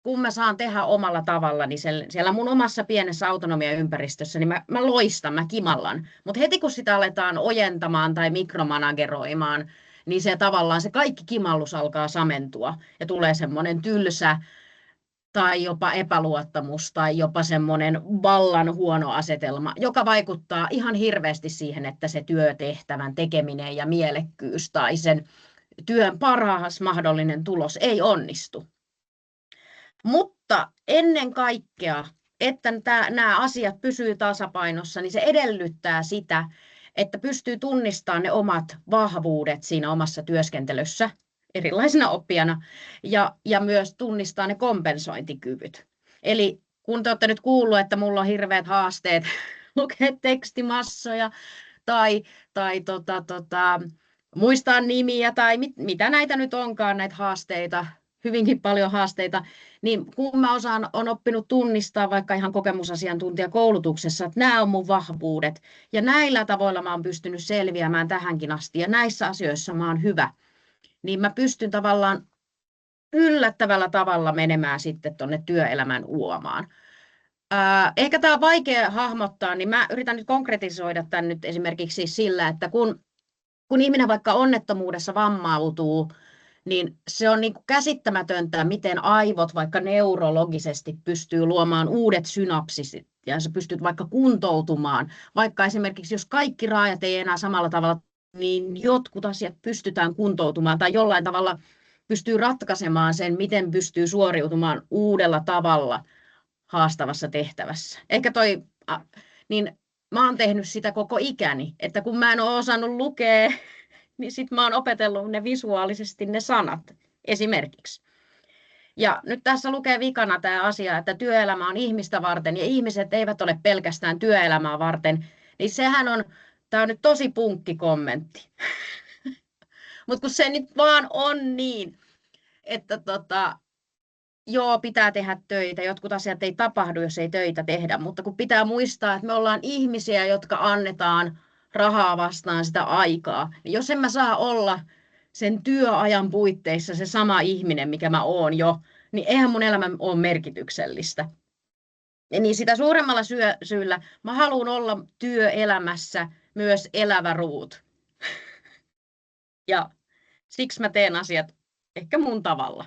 kun mä saan tehdä omalla tavalla, niin siellä mun omassa pienessä autonomiaympäristössä, niin mä loistan, mä kimallan. Mutta heti kun sitä aletaan ojentamaan tai mikromanageroimaan, niin se tavallaan se kaikki kimallus alkaa samentua ja tulee semmoinen tylsä tai jopa epäluottamus tai jopa semmoinen vallan huono asetelma, joka vaikuttaa ihan hirveästi siihen, että se työtehtävän tekeminen ja mielekkyys tai sen työn paras mahdollinen tulos ei onnistu. Mutta ennen kaikkea, että nämä asiat pysyy tasapainossa, niin se edellyttää sitä, että pystyy tunnistamaan ne omat vahvuudet siinä omassa työskentelyssä erilaisena oppijana ja myös tunnistaa ne kompensointikyvyt. Eli kun te olette nyt kuullut, että mulla on hirveät haasteet lukea tekstimassoja tai muistaa nimiä tai mitä näitä nyt onkaan, näitä haasteita, hyvinkin paljon haasteita, niin kun mä on oppinut tunnistaa vaikka ihan kokemusasiantuntijakoulutuksessa, että nämä on mun vahvuudet ja näillä tavoilla mä oon pystynyt selviämään tähänkin asti ja näissä asioissa mä oon hyvä, niin mä pystyn tavallaan yllättävällä tavalla menemään sitten tuonne työelämän uomaan. Ehkä tämä on vaikea hahmottaa, niin mä yritän nyt konkretisoida tämän nyt esimerkiksi sillä, että kun ihminen vaikka onnettomuudessa vammautuu, niin se on niin kuin käsittämätöntä, miten aivot vaikka neurologisesti pystyy luomaan uudet synapsisit ja sä pystyt vaikka kuntoutumaan. Vaikka esimerkiksi jos kaikki raajat ei enää samalla tavalla, niin jotkut asiat pystytään kuntoutumaan tai jollain tavalla pystyy ratkaisemaan sen, miten pystyy suoriutumaan uudella tavalla haastavassa tehtävässä. Ehkä niin mä oon tehnyt sitä koko ikäni, että kun mä en ole osannut lukea, niin sitten mä oon opetellut ne visuaalisesti ne sanat. esimerkiksi. Ja nyt tässä lukee vikana tämä asia, että työelämä on ihmistä varten ja ihmiset eivät ole pelkästään työelämää varten, niin tämä on nyt tosi punkki kommentti. Mutta kun se nyt vaan on niin, että joo, pitää tehdä töitä, jotkut asiat ei tapahdu, jos ei töitä tehdä, mutta kun pitää muistaa, että me ollaan ihmisiä, jotka annetaan rahaa vastaan sitä aikaa, niin jos en mä saa olla sen työajan puitteissa se sama ihminen, mikä mä oon jo, niin eihän mun elämä ole merkityksellistä. Ja niin sitä suuremmalla syyllä mä haluan olla työelämässä myös elävä ruut. Ja siksi mä teen asiat ehkä mun tavalla.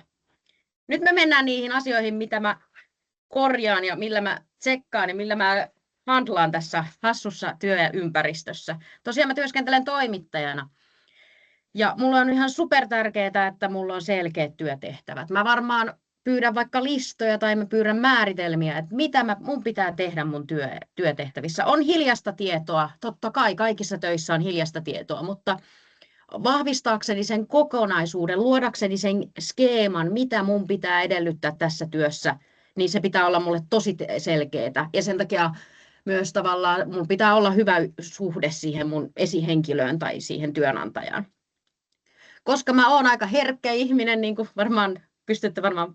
Nyt me mennään niihin asioihin, mitä mä korjaan ja millä mä tsekkaan ja millä mä handlaan tässä hassussa työympäristössä. Tosiaan mä työskentelen toimittajana. Ja mulla on ihan supertärkeää, että mulla on selkeät työtehtävät. Mä varmaan pyydän vaikka listoja tai mä pyydän määritelmiä, että mitä mun pitää tehdä mun työtehtävissä. On hiljaista tietoa, totta kai kaikissa töissä on hiljaista tietoa, mutta vahvistaakseni sen kokonaisuuden, luodakseni sen skeeman, mitä mun pitää edellyttää tässä työssä, niin se pitää olla mulle tosi selkeää. Ja sen takia myös tavallaan mun pitää olla hyvä suhde siihen mun esihenkilöön tai siihen työnantajaan. Koska mä oon aika herkkä ihminen, niin kuin pystytte varmaan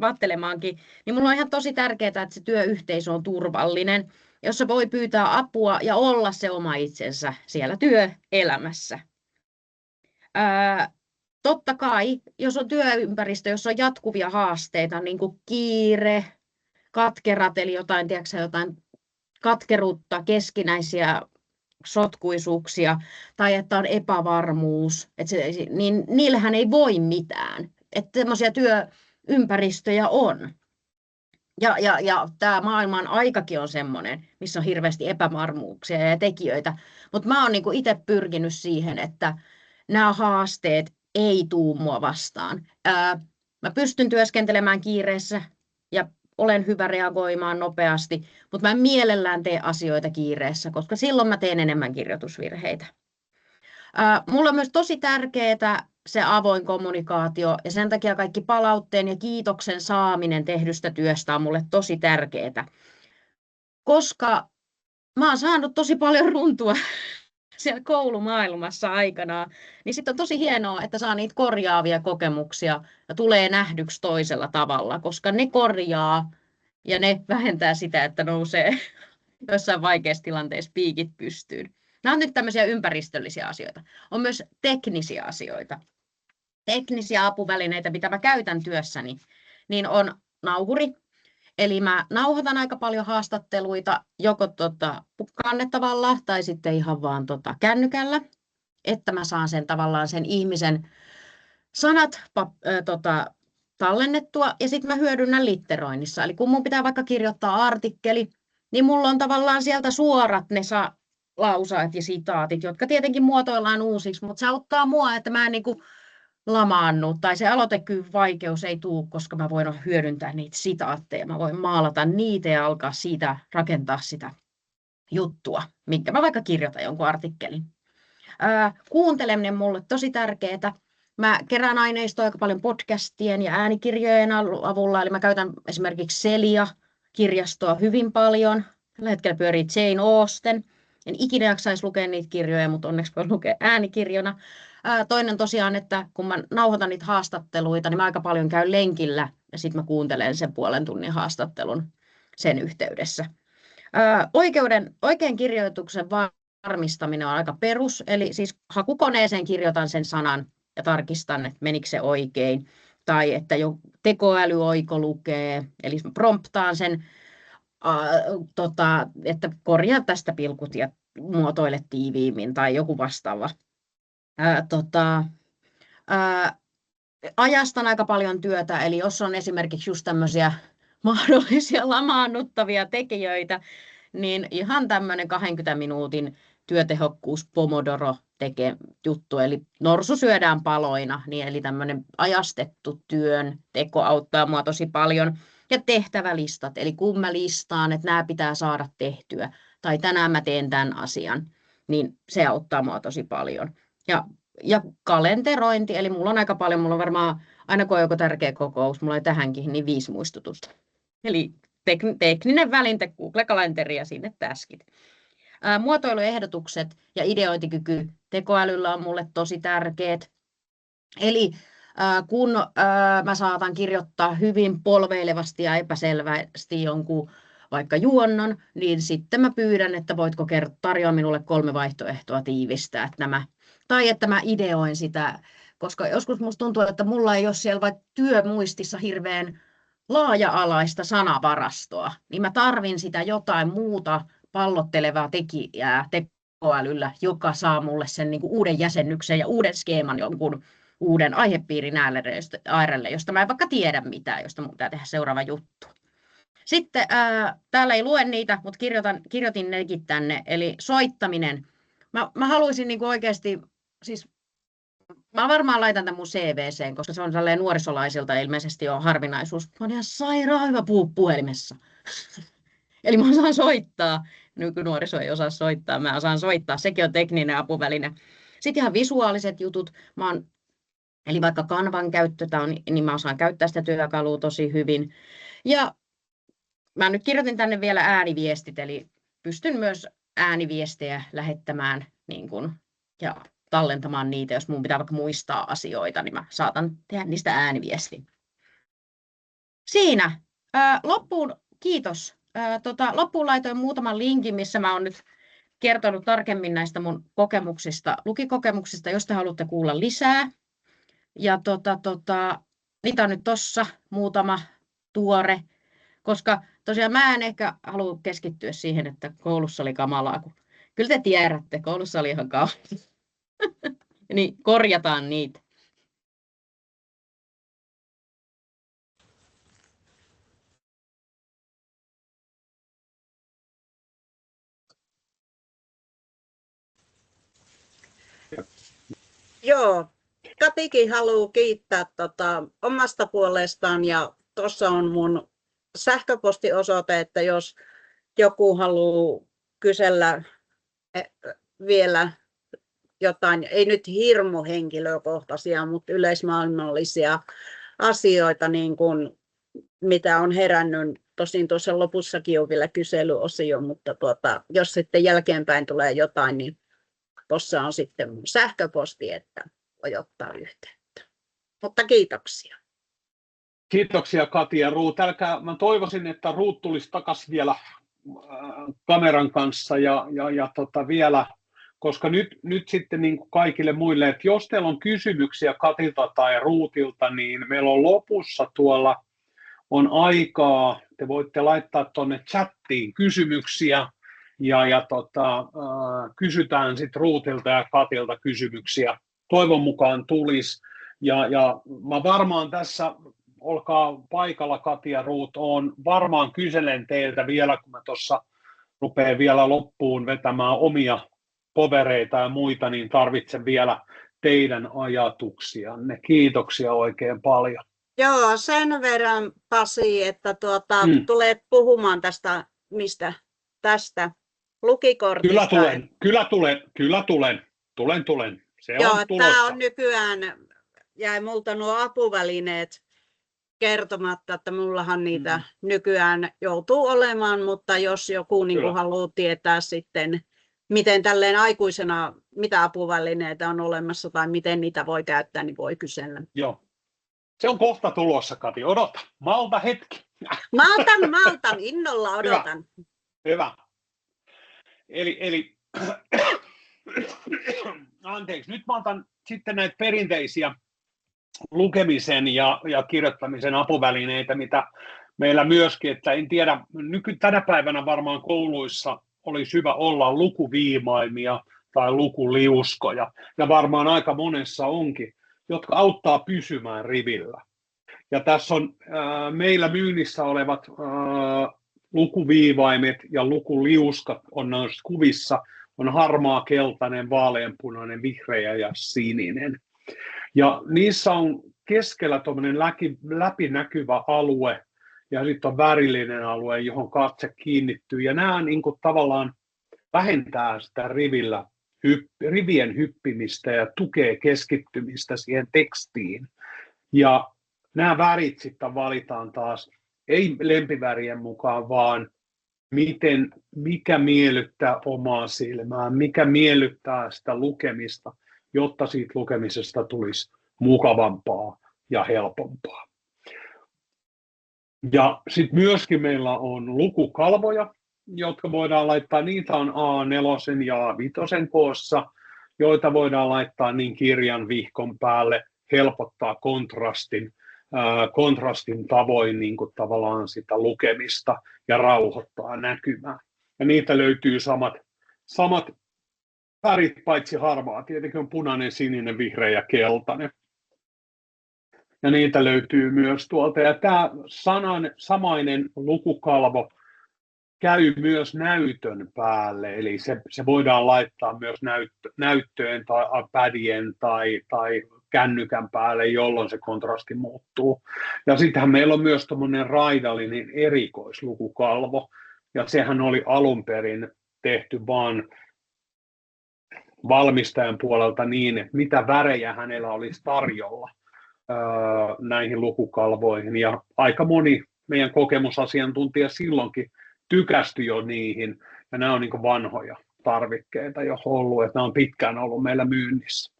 ajattelemaankin, niin mulla on ihan tosi tärkeää, että se työyhteisö on turvallinen, jossa voi pyytää apua ja olla se oma itsensä siellä työelämässä. Totta kai, jos on työympäristö, jossa on jatkuvia haasteita, niin kuin kiire, katkerat, eli jotain katkeruutta, keskinäisiä sotkuisuuksia, tai että on epävarmuus, niin niillähän ei voi mitään. Että semmoisia työympäristöjä on. Ja tämä maailman aikakin on semmoinen, missä on hirveästi epävarmuuksia ja tekijöitä. Mutta mä oon niinku itse pyrkinyt siihen, että nämä haasteet ei tuu mua vastaan. Mä pystyn työskentelemään kiireessä ja olen hyvä reagoimaan nopeasti, mutta mä en mielellään tee asioita kiireessä, koska silloin mä teen enemmän kirjoitusvirheitä. Mulla on myös tosi tärkeää se avoin kommunikaatio ja sen takia kaikki palautteen ja kiitoksen saaminen tehdystä työstä on mulle tosi tärkeää, koska mä oon saanut tosi paljon runtua siellä koulumaailmassa aikanaan, niin sitten on tosi hienoa, että saa niitä korjaavia kokemuksia ja tulee nähdyksi toisella tavalla, koska ne korjaa ja ne vähentää sitä, että nousee jossain vaikeassa tilanteessa piikit pystyyn. Nämä on nyt tämmöisiä ympäristöllisiä asioita. On myös teknisiä asioita. Teknisiä apuvälineitä, mitä mä käytän työssäni, niin on nauhuri. Eli mä nauhoitan aika paljon haastatteluita joko kannettavalla tai sitten ihan vaan kännykällä, että mä saan sen tavallaan sen ihmisen sanat tallennettua ja sitten mä hyödynnän litteroinnissa. Eli kun mun pitää vaikka kirjoittaa artikkeli, niin mulla on tavallaan sieltä suorat ne lausaat ja sitaatit, jotka tietenkin muotoillaan uusiksi, mutta se auttaa mua, että mä en niinku lamaannu tai se aloitekyvyn vaikeus ei tule, koska mä voin hyödyntää niitä sitaatteja, mä voin maalata niitä ja alkaa siitä rakentaa sitä juttua, minkä mä vaikka kirjoitan jonkun artikkelin. Kuunteleminen mulle tosi tärkeää. Mä kerään aineistoa aika paljon podcastien ja äänikirjojen avulla, eli mä käytän esimerkiksi Celia-kirjastoa hyvin paljon. Tällä hetkellä pyörii Jane Austen. En ikinä jaksaisi lukea niitä kirjoja, mutta onneksi voi lukea äänikirjona. Toinen tosiaan, että kun mä nauhoitan niitä haastatteluita, niin mä aika paljon käyn lenkillä ja sitten mä kuuntelen sen puolen tunnin haastattelun sen yhteydessä. Oikein kirjoituksen varmistaminen on aika perus, eli siis hakukoneeseen kirjoitan sen sanan ja tarkistan, että menikö se oikein, tai että jo tekoäly oikolukee, eli promptaan sen, että korjaa tästä pilkut ja muotoile tiiviimmin tai joku vastaava. Ajastan aika paljon työtä, eli jos on esimerkiksi just tämmöisiä mahdollisia lamaannuttavia tekijöitä, niin ihan tämmöinen 20 minuutin työtehokkuus Pomodoro tekee juttu, eli norsu syödään paloina, niin eli tämmöinen ajastettu työn teko auttaa mua tosi paljon. Ja tehtävälistat, eli kun mä listaan, että nämä pitää saada tehtyä, tai tänään mä teen tämän asian, niin se auttaa mua tosi paljon. Ja ja kalenterointi, eli mulla on aika paljon, mulla on varmaan aina kun on joku tärkeä kokous, mulla on tähänkin niin 5 muistutusta. Eli tekninen välinte, Google-kalenteri ja sinne täskit. Muotoiluehdotukset ja ideointikyky tekoälyllä on mulle tosi tärkeät. Eli kun mä saatan kirjoittaa hyvin polveilevasti ja epäselvästi jonkun vaikka juonnon, niin sitten mä pyydän, että voitko tarjoa minulle 3 vaihtoehtoa tiivistää nämä. Tai että mä ideoin sitä, koska joskus musta tuntuu, että mulla ei ole siellä vaikka työmuistissa hirveän laaja-alaista sanavarastoa, niin mä tarvin sitä jotain muuta pallottelevaa tekijää tekoälyllä, joka saa mulle sen niin kuin uuden jäsennyksen ja uuden skeeman jonkun uuden aihepiirin äärelle, josta mä en vaikka tiedä mitään, josta mun pitää tehdä seuraava juttu. Sitten täällä ei lue niitä, mutta kirjoitin nekin tänne, eli soittaminen. Mä haluaisin niin kuin oikeasti, siis mä varmaan laitan tämän mun CVC:n, koska se on sellainen nuorisolaisilta ilmeisesti on harvinaisuus. Mä oon ihan sairaan hyvä puhelimessa. Eli mä osaan soittaa. Nykynuoriso ei osaa soittaa, mä osaan soittaa. Sekin on tekninen apuväline. Sitten ihan visuaaliset jutut. Eli vaikka Canvan käyttö, niin mä osaan käyttää sitä työkalua tosi hyvin. Ja mä nyt kirjoitin tänne vielä ääniviestit, eli pystyn myös ääniviestejä lähettämään niin kun, ja tallentamaan niitä, jos mun pitää vaikka muistaa asioita, niin mä saatan tehdä niistä ääniviestin. Siinä. Loppuun kiitos. Loppuun laitoin muutaman linkin, missä mä oon nyt kertonut tarkemmin näistä mun kokemuksista, lukikokemuksista, jos te haluatte kuulla lisää. Ja niitä on nyt tossa muutama tuore, koska tosiaan mä en ehkä halua keskittyä siihen, että koulussa oli kamalaa, kun kyllä te tiedätte, koulussa oli ihan kauheaa. Niin korjataan niitä. Joo, Katikin haluaa kiittää omasta puolestaan ja tuossa on mun sähköpostiosoite, että jos joku haluaa kysellä vielä jotain, ei nyt hirmu henkilökohtaisia, mutta yleismaailmallisia asioita, niin kuin mitä on herännyt. Tosin tuossa lopussakin on vielä kyselyosio, mutta jos sitten jälkeenpäin tulee jotain, niin tuossa on sitten mun sähköposti, että voi ottaa yhteyttä. Mutta kiitoksia. Kiitoksia Kati ja Ruut. Mä toivoisin, että Ruut tulisi takaisin vielä kameran kanssa ja vielä, koska nyt sitten niin kuin kaikille muille, että jos teillä on kysymyksiä Katilta tai Ruutilta, niin meillä on lopussa tuolla on aikaa, te voitte laittaa tuonne chattiin kysymyksiä ja kysytään sitten Ruutilta ja Katilta kysymyksiä. Toivon mukaan tulisi ja mä varmaan tässä, olkaa paikalla Kati ja Ruut, varmaan kyselen teiltä vielä, kun mä tuossa rupean vielä loppuun vetämään omia povereita ja muita, niin tarvitsen vielä teidän ajatuksianne. Kiitoksia oikein paljon. Joo, sen verran Pasi, että tulet puhumaan tästä, mistä tästä lukikortista. Kyllä tulen. Se joo, on tulossa. Tämä on nykyään, jäi multa nuo apuvälineet kertomatta, että mullahan niitä nykyään joutuu olemaan, mutta jos joku niin kuin haluaa tietää sitten, miten tälleen aikuisena, mitä apuvälineitä on olemassa tai miten niitä voi käyttää, niin voi kysellä. Joo. Se on kohta tulossa, Kati. Odota. Malta hetki. Maltan. Innolla odotan. Hyvä. Eli anteeksi. Nyt mä otan sitten näitä perinteisiä lukemisen ja kirjoittamisen apuvälineitä, mitä meillä myöskin, että en tiedä, tänä päivänä varmaan kouluissa olisi hyvä olla lukuviimaimia tai lukuliuskoja, ja varmaan aika monessa onkin, jotka auttaa pysymään rivillä. Ja tässä on meillä myynnissä olevat lukuviivaimet ja lukuliuskat on noissa kuvissa, on harmaa, keltainen, vaaleanpunainen, vihreä ja sininen. Ja niissä on keskellä tuommoinen läpinäkyvä alue ja sitten on värillinen alue, johon katse kiinnittyy. Ja nämä niin kuin tavallaan vähentää sitä rivillä rivien hyppimistä ja tukee keskittymistä siihen tekstiin. Ja nämä värit sitten valitaan taas ei lempivärien mukaan, vaan mikä miellyttää omaa silmää, mikä miellyttää sitä lukemista, jotta siitä lukemisesta tulisi mukavampaa ja helpompaa. Ja sitten myöskin meillä on lukukalvoja, jotka voidaan laittaa, niitä on A4 ja A5 koossa, joita voidaan laittaa niin kirjan vihkon päälle, helpottaa kontrastin tavoin niin kuin tavallaan sitä lukemista ja rauhoittaa näkymää. Ja niitä löytyy samat värit, paitsi harmaa, tietenkin on punainen, sininen, vihreä ja keltainen. Ja niitä löytyy myös tuolta. Ja tämä samainen lukukalvo käy myös näytön päälle, eli se voidaan laittaa myös näyttöön tai iPadien tai kännykän päälle, jolloin se kontrasti muuttuu. Ja sittenhän meillä on myös tuommoinen raidallinen erikoislukukalvo, ja sehän oli alun perin tehty vaan valmistajan puolelta niin, että mitä värejä hänellä olisi tarjolla näihin lukukalvoihin, ja aika moni meidän kokemusasiantuntija silloinkin tykästyi jo niihin, ja nämä on niin kuin vanhoja tarvikkeita jo ollut, että nämä on pitkään ollut meillä myynnissä.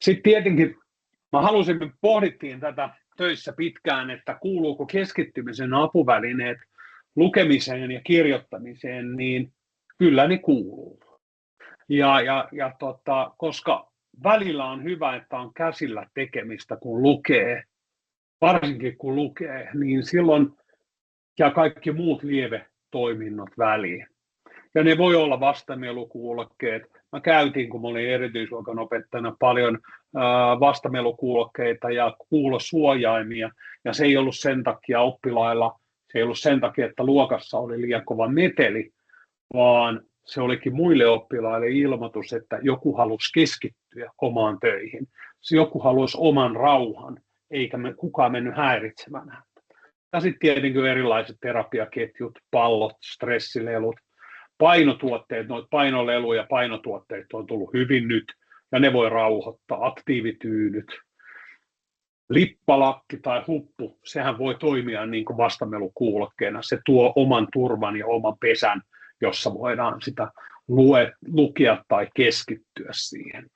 Sitten tietenkin me pohdittiin tätä töissä pitkään, että kuuluuko keskittymisen apuvälineet lukemiseen ja kirjoittamiseen, niin kyllä ne kuuluu. Koska välillä on hyvä, että on käsillä tekemistä, kun lukee, varsinkin kun lukee, niin silloin ja kaikki muut lievetoiminnot väliin. Ja ne voi olla vastamelukuulokkeet. Mä käytin, kun mä olin erityisluokan opettajana, paljon vastamelukuulokkeita ja kuulosuojaimia. Ja se ei ollut sen takia oppilailla, se ei ollut sen takia, että luokassa oli liian kova meteli, vaan se olikin muille oppilaille ilmoitus, että joku halusi keskittyä omaan töihin. Se joku halusi oman rauhan, eikä kukaan mennyt häiritsemään häntä. Ja sitten tietenkin erilaiset terapiaketjut, pallot, stressilelut, painotuotteet, noita painoleluja ja painotuotteet on tullut hyvin nyt, ja ne voi rauhoittaa, aktiivityynyt, lippalakki tai huppu, sehän voi toimia niin kuin vastamelukuulokkeena, se tuo oman turvan ja oman pesän, jossa voidaan sitä lukea tai keskittyä siihen.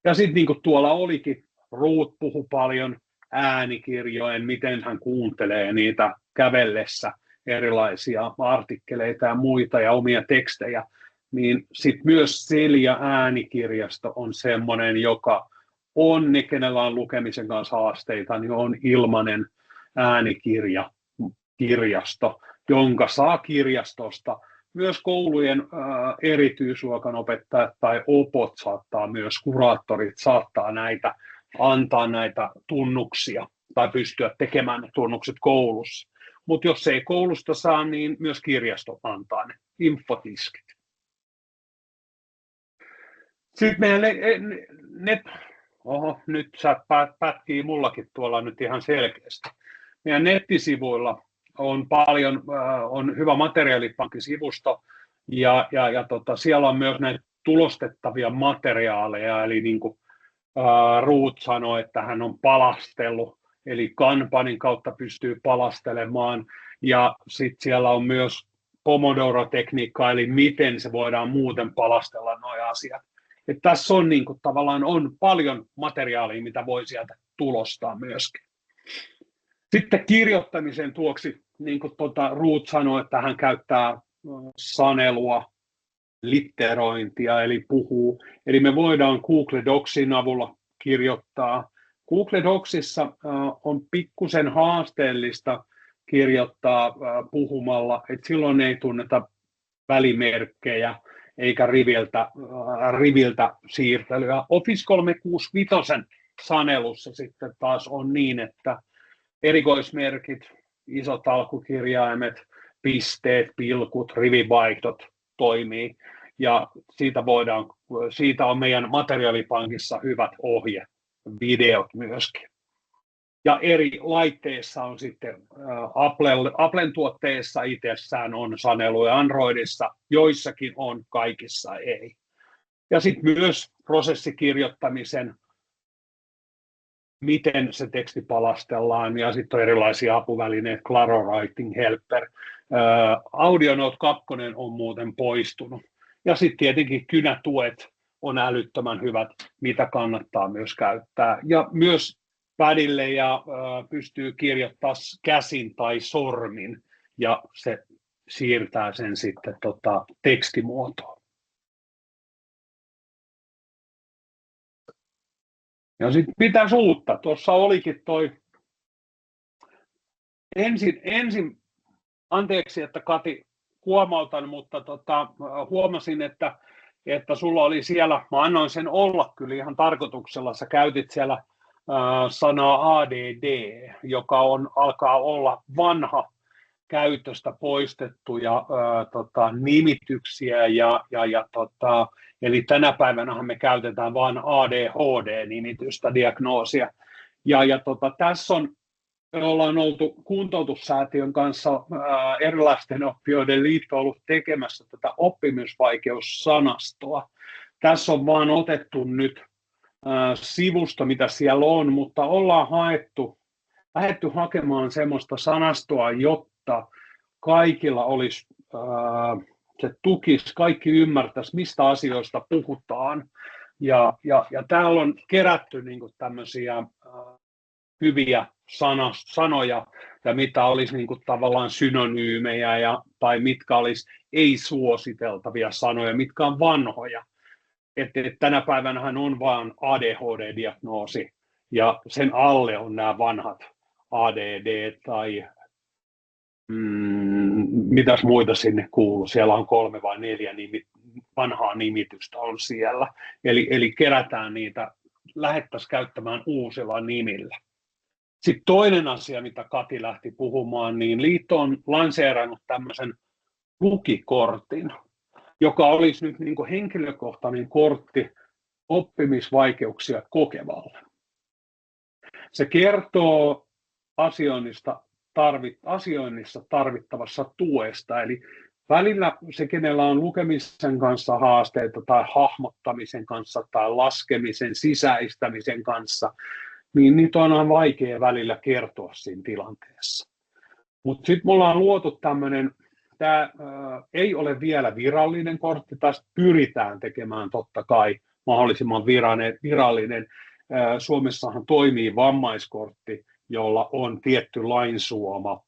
Ja sitten niin kuin tuolla olikin, Ruut puhui paljon äänikirjojen, miten hän kuuntelee niitä kävellessä, erilaisia artikkeleita ja muita ja omia tekstejä, niin sitten myös Celia-äänikirjasto on semmoinen, joka on ne, kenellä on lukemisen kanssa haasteita, niin on ilmainen äänikirjasto, jonka saa kirjastosta. Myös koulujen erityisluokan opettajat tai opot saattaa myös, kuraattorit saattaa antaa näitä tunnuksia tai pystyä tekemään ne tunnukset koulussa. Mutta jos ei koulusta saa, niin myös kirjasto antaa ne infotiskit. Sitten meidän nyt sä pätkii mullakin tuolla nyt ihan selkeästi. Meidän nettisivuilla on paljon, on hyvä materiaalipankkisivusto ja siellä on myös näitä tulostettavia materiaaleja, eli niin kuin Ruut sanoi, että hän on palastellut, eli Kanbanin kautta pystyy palastelemaan, ja sitten siellä on myös Pomodoro-tekniikka, eli miten se voidaan muuten palastella nuo asiat. Et tässä on niin kuin, tavallaan on paljon materiaalia, mitä voi sieltä tulostaa myöskin. Sitten kirjoittamisen tuoksi, niin kuin Ruut sanoi, että hän käyttää sanelua, litterointia, eli puhuu. Eli me voidaan Google Docsin avulla kirjoittaa. Google Docsissa on pikkusen haasteellista kirjoittaa puhumalla, että silloin ei tunneta välimerkkejä eikä riviltä siirtelyä. Office 365 sanelussa sitten taas on niin, että erikoismerkit, isot alkukirjaimet, pisteet, pilkut, rivivaihdot toimii, ja siitä on meidän materiaalipankissa hyvät videot myöskin. Ja eri laitteissa on sitten, Applen tuotteissa itsessään on sanelu ja Androidissa, joissakin on, kaikissa ei. Ja sitten myös prosessikirjoittamisen, miten se teksti palastellaan, ja sitten on erilaisia apuvälineitä, Claro Writing Helper. Audionote 2 on muuten poistunut. Ja sitten tietenkin kynätuet on älyttömän hyvät, mitä kannattaa myös käyttää. Ja myös padille ja pystyy kirjoittamaan käsin tai sormin, ja se siirtää sen sitten tekstimuotoon. Ja sitten pitäisi uutta. Tuossa olikin toi ensin anteeksi, että Kati huomautan, mutta huomasin, että sulla oli siellä, mä annoin sen olla kyllä ihan tarkoituksella, sä käytit siellä sanaa ADD, joka alkaa olla vanha käytöstä poistettuja nimityksiä eli tänä päivänä me käytetään vain ADHD-nimitystä, diagnoosia. Tässä me ollaan oltu Kuntoutussäätiön kanssa erilaisten oppijoiden liitto ollut tekemässä tätä oppimisvaikeussanastoa. Tässä on vaan otettu nyt sivusta, mitä siellä on, mutta ollaan lähdetty hakemaan semmoista sanastoa, jotta kaikilla olisi, se tukisi, kaikki ymmärtäisi, mistä asioista puhutaan. Ja täällä on kerätty niin kuin tämmöisiä hyviä sanoja, ja mitä olisi niin kuin tavallaan synonyymejä, tai mitkä olisi ei-suositeltavia sanoja, mitkä on vanhoja. Että tänä päivänähän on vain ADHD-diagnoosi, ja sen alle on nämä vanhat ADD tai mitäs muita sinne kuuluu. Siellä on 3 vai 4 vanhaa nimitystä on siellä. Eli kerätään niitä, lähdettäisiin käyttämään uusilla nimillä. Sitten toinen asia, mitä Kati lähti puhumaan, niin liitto on lanseerannut tämmöisen lukikortin, joka olisi nyt niin kuin henkilökohtainen kortti oppimisvaikeuksia kokevalle. Se kertoo asioinnissa tarvittavassa tuesta, eli välillä se, kenellä on lukemisen kanssa haasteita tai hahmottamisen kanssa tai laskemisen, sisäistämisen kanssa, niin niitä on aina vaikea välillä kertoa siinä tilanteessa. Mutta sitten me ollaan luotu tämmöinen, tämä ei ole vielä virallinen kortti, tästä pyritään tekemään totta kai mahdollisimman virallinen. Suomessahan toimii vammaiskortti, jolla on tietty lainsuoma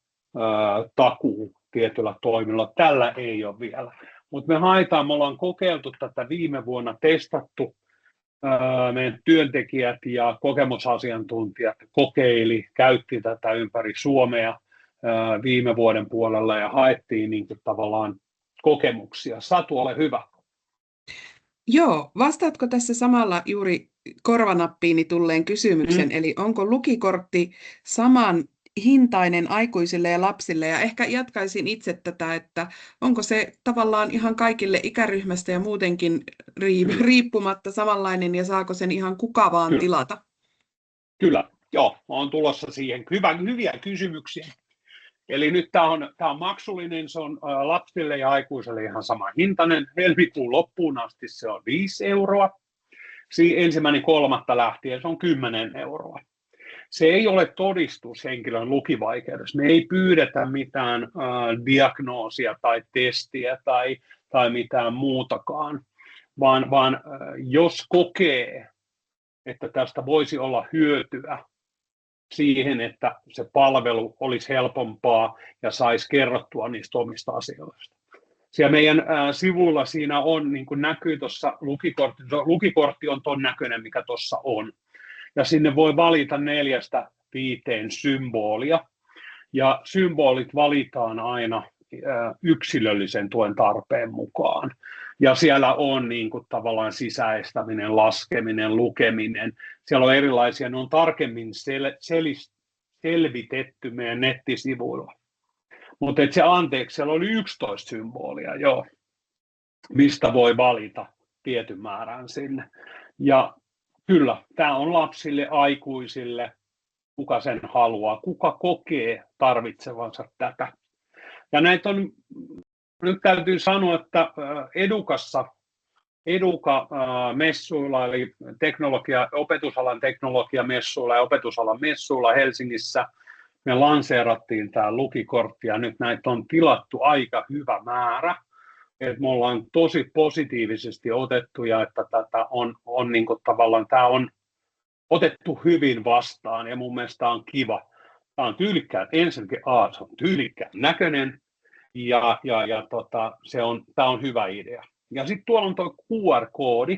takuu tietyllä toimilla. Tällä ei ole vielä. Mutta me ollaan kokeiltu tätä viime vuonna, testattu. Meidän työntekijät ja kokemusasiantuntijat käytti tätä ympäri Suomea viime vuoden puolella ja haettiin niin kuin tavallaan kokemuksia. Satu, ole hyvä. Joo, vastaatko tässä samalla juuri korvanappiini tulleen kysymyksen, eli onko lukikortti saman hintainen aikuisille ja lapsille, ja ehkä jatkaisin itse tätä, että onko se tavallaan ihan kaikille ikäryhmästä ja muutenkin riippumatta samanlainen, ja saako sen ihan kuka vaan tilata? Kyllä, joo, olen tulossa siihen. Hyviä kysymyksiä. Eli nyt tämä on maksullinen, se on lapsille ja aikuisille ihan sama hintainen. Helmikuun loppuun asti se on 5 euroa. 1.3. lähtien se on 10 euroa. Se ei ole todistus henkilön lukivaikeudessa. Me ei pyydetä mitään diagnoosia tai testiä tai mitään muutakaan, vaan jos kokee, että tästä voisi olla hyötyä siihen, että se palvelu olisi helpompaa ja saisi kerrottua niistä omista asioista. Siellä meidän sivulla siinä on, niin kuin näkyy tuossa lukikortti on ton näköinen, mikä tuossa on. Ja sinne voi valita 4-5 symbolia. Ja symbolit valitaan aina yksilöllisen tuen tarpeen mukaan. Ja siellä on niin kuin tavallaan sisäistäminen, laskeminen, lukeminen. Siellä on erilaisia, ne on tarkemmin selvitetty meidän nettisivuilla. Mutta siellä oli 11 symbolia, joo, mistä voi valita tietyn määrän sinne. Ja kyllä, tämä on lapsille, aikuisille, kuka sen haluaa, kuka kokee tarvitsevansa tätä. Ja näitä on, nyt täytyy sanoa, että Edukassa Educa-messuilla, eli opetusalan teknologiamessuilla ja opetusalan messuilla Helsingissä. Me lanseerattiin tämä lukikortti ja nyt näitä on tilattu aika hyvä määrä. Et me ollaan tosi positiivisesti otettu ja että tätä on niin kuin tavallaan tämä on otettu hyvin vastaan ja mun mielestä tämä on kiva. Tämä on tyylikkään, ensinnäkin se on tyylikkään näköinen ja tämä on hyvä idea. Ja sitten tuolla on tuo QR-koodi,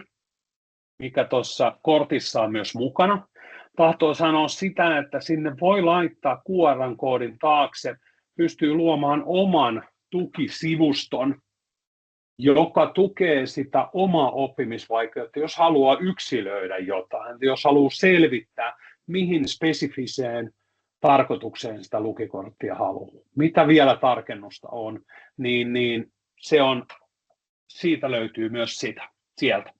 mikä tuossa kortissa on myös mukana. Tahtoo sanoa sitä, että sinne voi laittaa QR-koodin taakse, pystyy luomaan oman tukisivuston, joka tukee sitä omaa oppimisvaikeutta, jos haluaa yksilöidä jotain, jos haluaa selvittää, mihin spesifiseen tarkoitukseen sitä lukikorttia haluaa. Mitä vielä tarkennusta on, niin se on, siitä löytyy myös sieltä.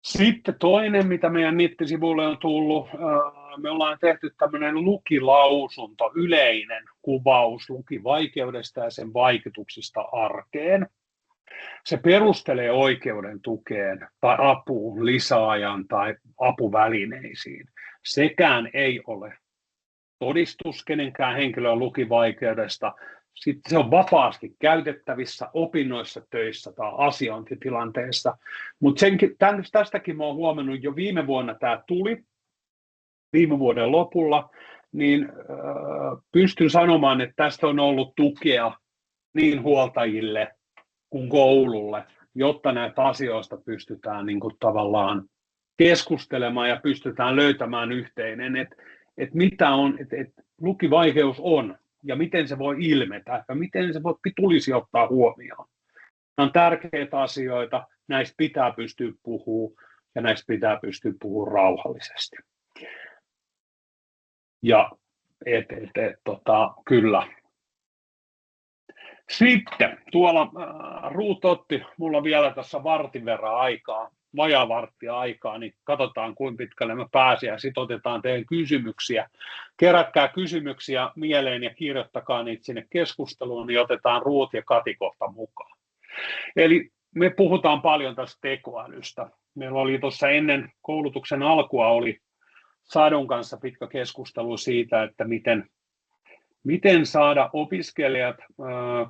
Sitten toinen, mitä meidän nettisivuille on tullut, me ollaan tehty tämmöinen lukilausunto, yleinen kuvaus lukivaikeudesta ja sen vaikutuksista arkeen. Se perustelee oikeuden tukeen tai apuun, lisäajan tai apuvälineisiin. Sekään ei ole todistus kenenkään henkilön lukivaikeudesta. Sitten se on vapaasti käytettävissä opinnoissa, töissä tai asiointitilanteessa. Mutta tästäkin mä oon huomannut jo viime vuonna tämä tuli, viime vuoden lopulla, niin pystyn sanomaan, että tästä on ollut tukea niin huoltajille kuin koululle, jotta näitä asioista pystytään niin kuin tavallaan keskustelemaan ja pystytään löytämään yhteinen, että mitä on, että lukivaikeus on ja miten se voi ilmetä ja miten se tulisi ottaa huomioon. Nämä on tärkeitä asioita, näistä pitää pystyä puhumaan ja näistä pitää pystyä puhumaan rauhallisesti. Ja kyllä. Sitten tuolla Ruut otti mulla vielä tässä vartin verran aikaa, vajaa varttia aikaa, niin katsotaan kuinka pitkälle mä pääsen ja sitten otetaan teidän kysymyksiä. Kerätkää kysymyksiä mieleen ja kirjoittakaa niitä sinne keskusteluun, niin otetaan Ruut ja Kati kohta mukaan. Eli me puhutaan paljon tästä tekoälystä. Meillä oli tuossa ennen koulutuksen alkua oli Sadun kanssa pitkä keskustelu siitä, että miten saada opiskelijat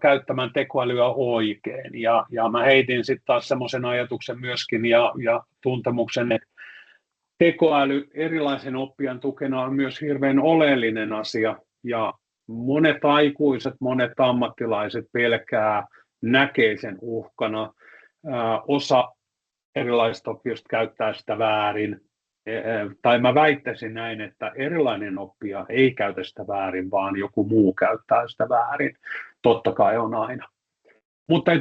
käyttämään tekoälyä oikein. Ja mä heitin sitten taas semmoisen ajatuksen myöskin ja tuntemuksen, että tekoäly erilaisen oppijan tukena on myös hirveän oleellinen asia. Ja monet aikuiset, monet ammattilaiset pelkää, näkee sen uhkana. Osa erilaisista oppijoista käyttää sitä väärin. Tai mä väittäisin näin, että erilainen oppija ei käytä sitä väärin, vaan joku muu käyttää sitä väärin. Totta kai on aina. Mutta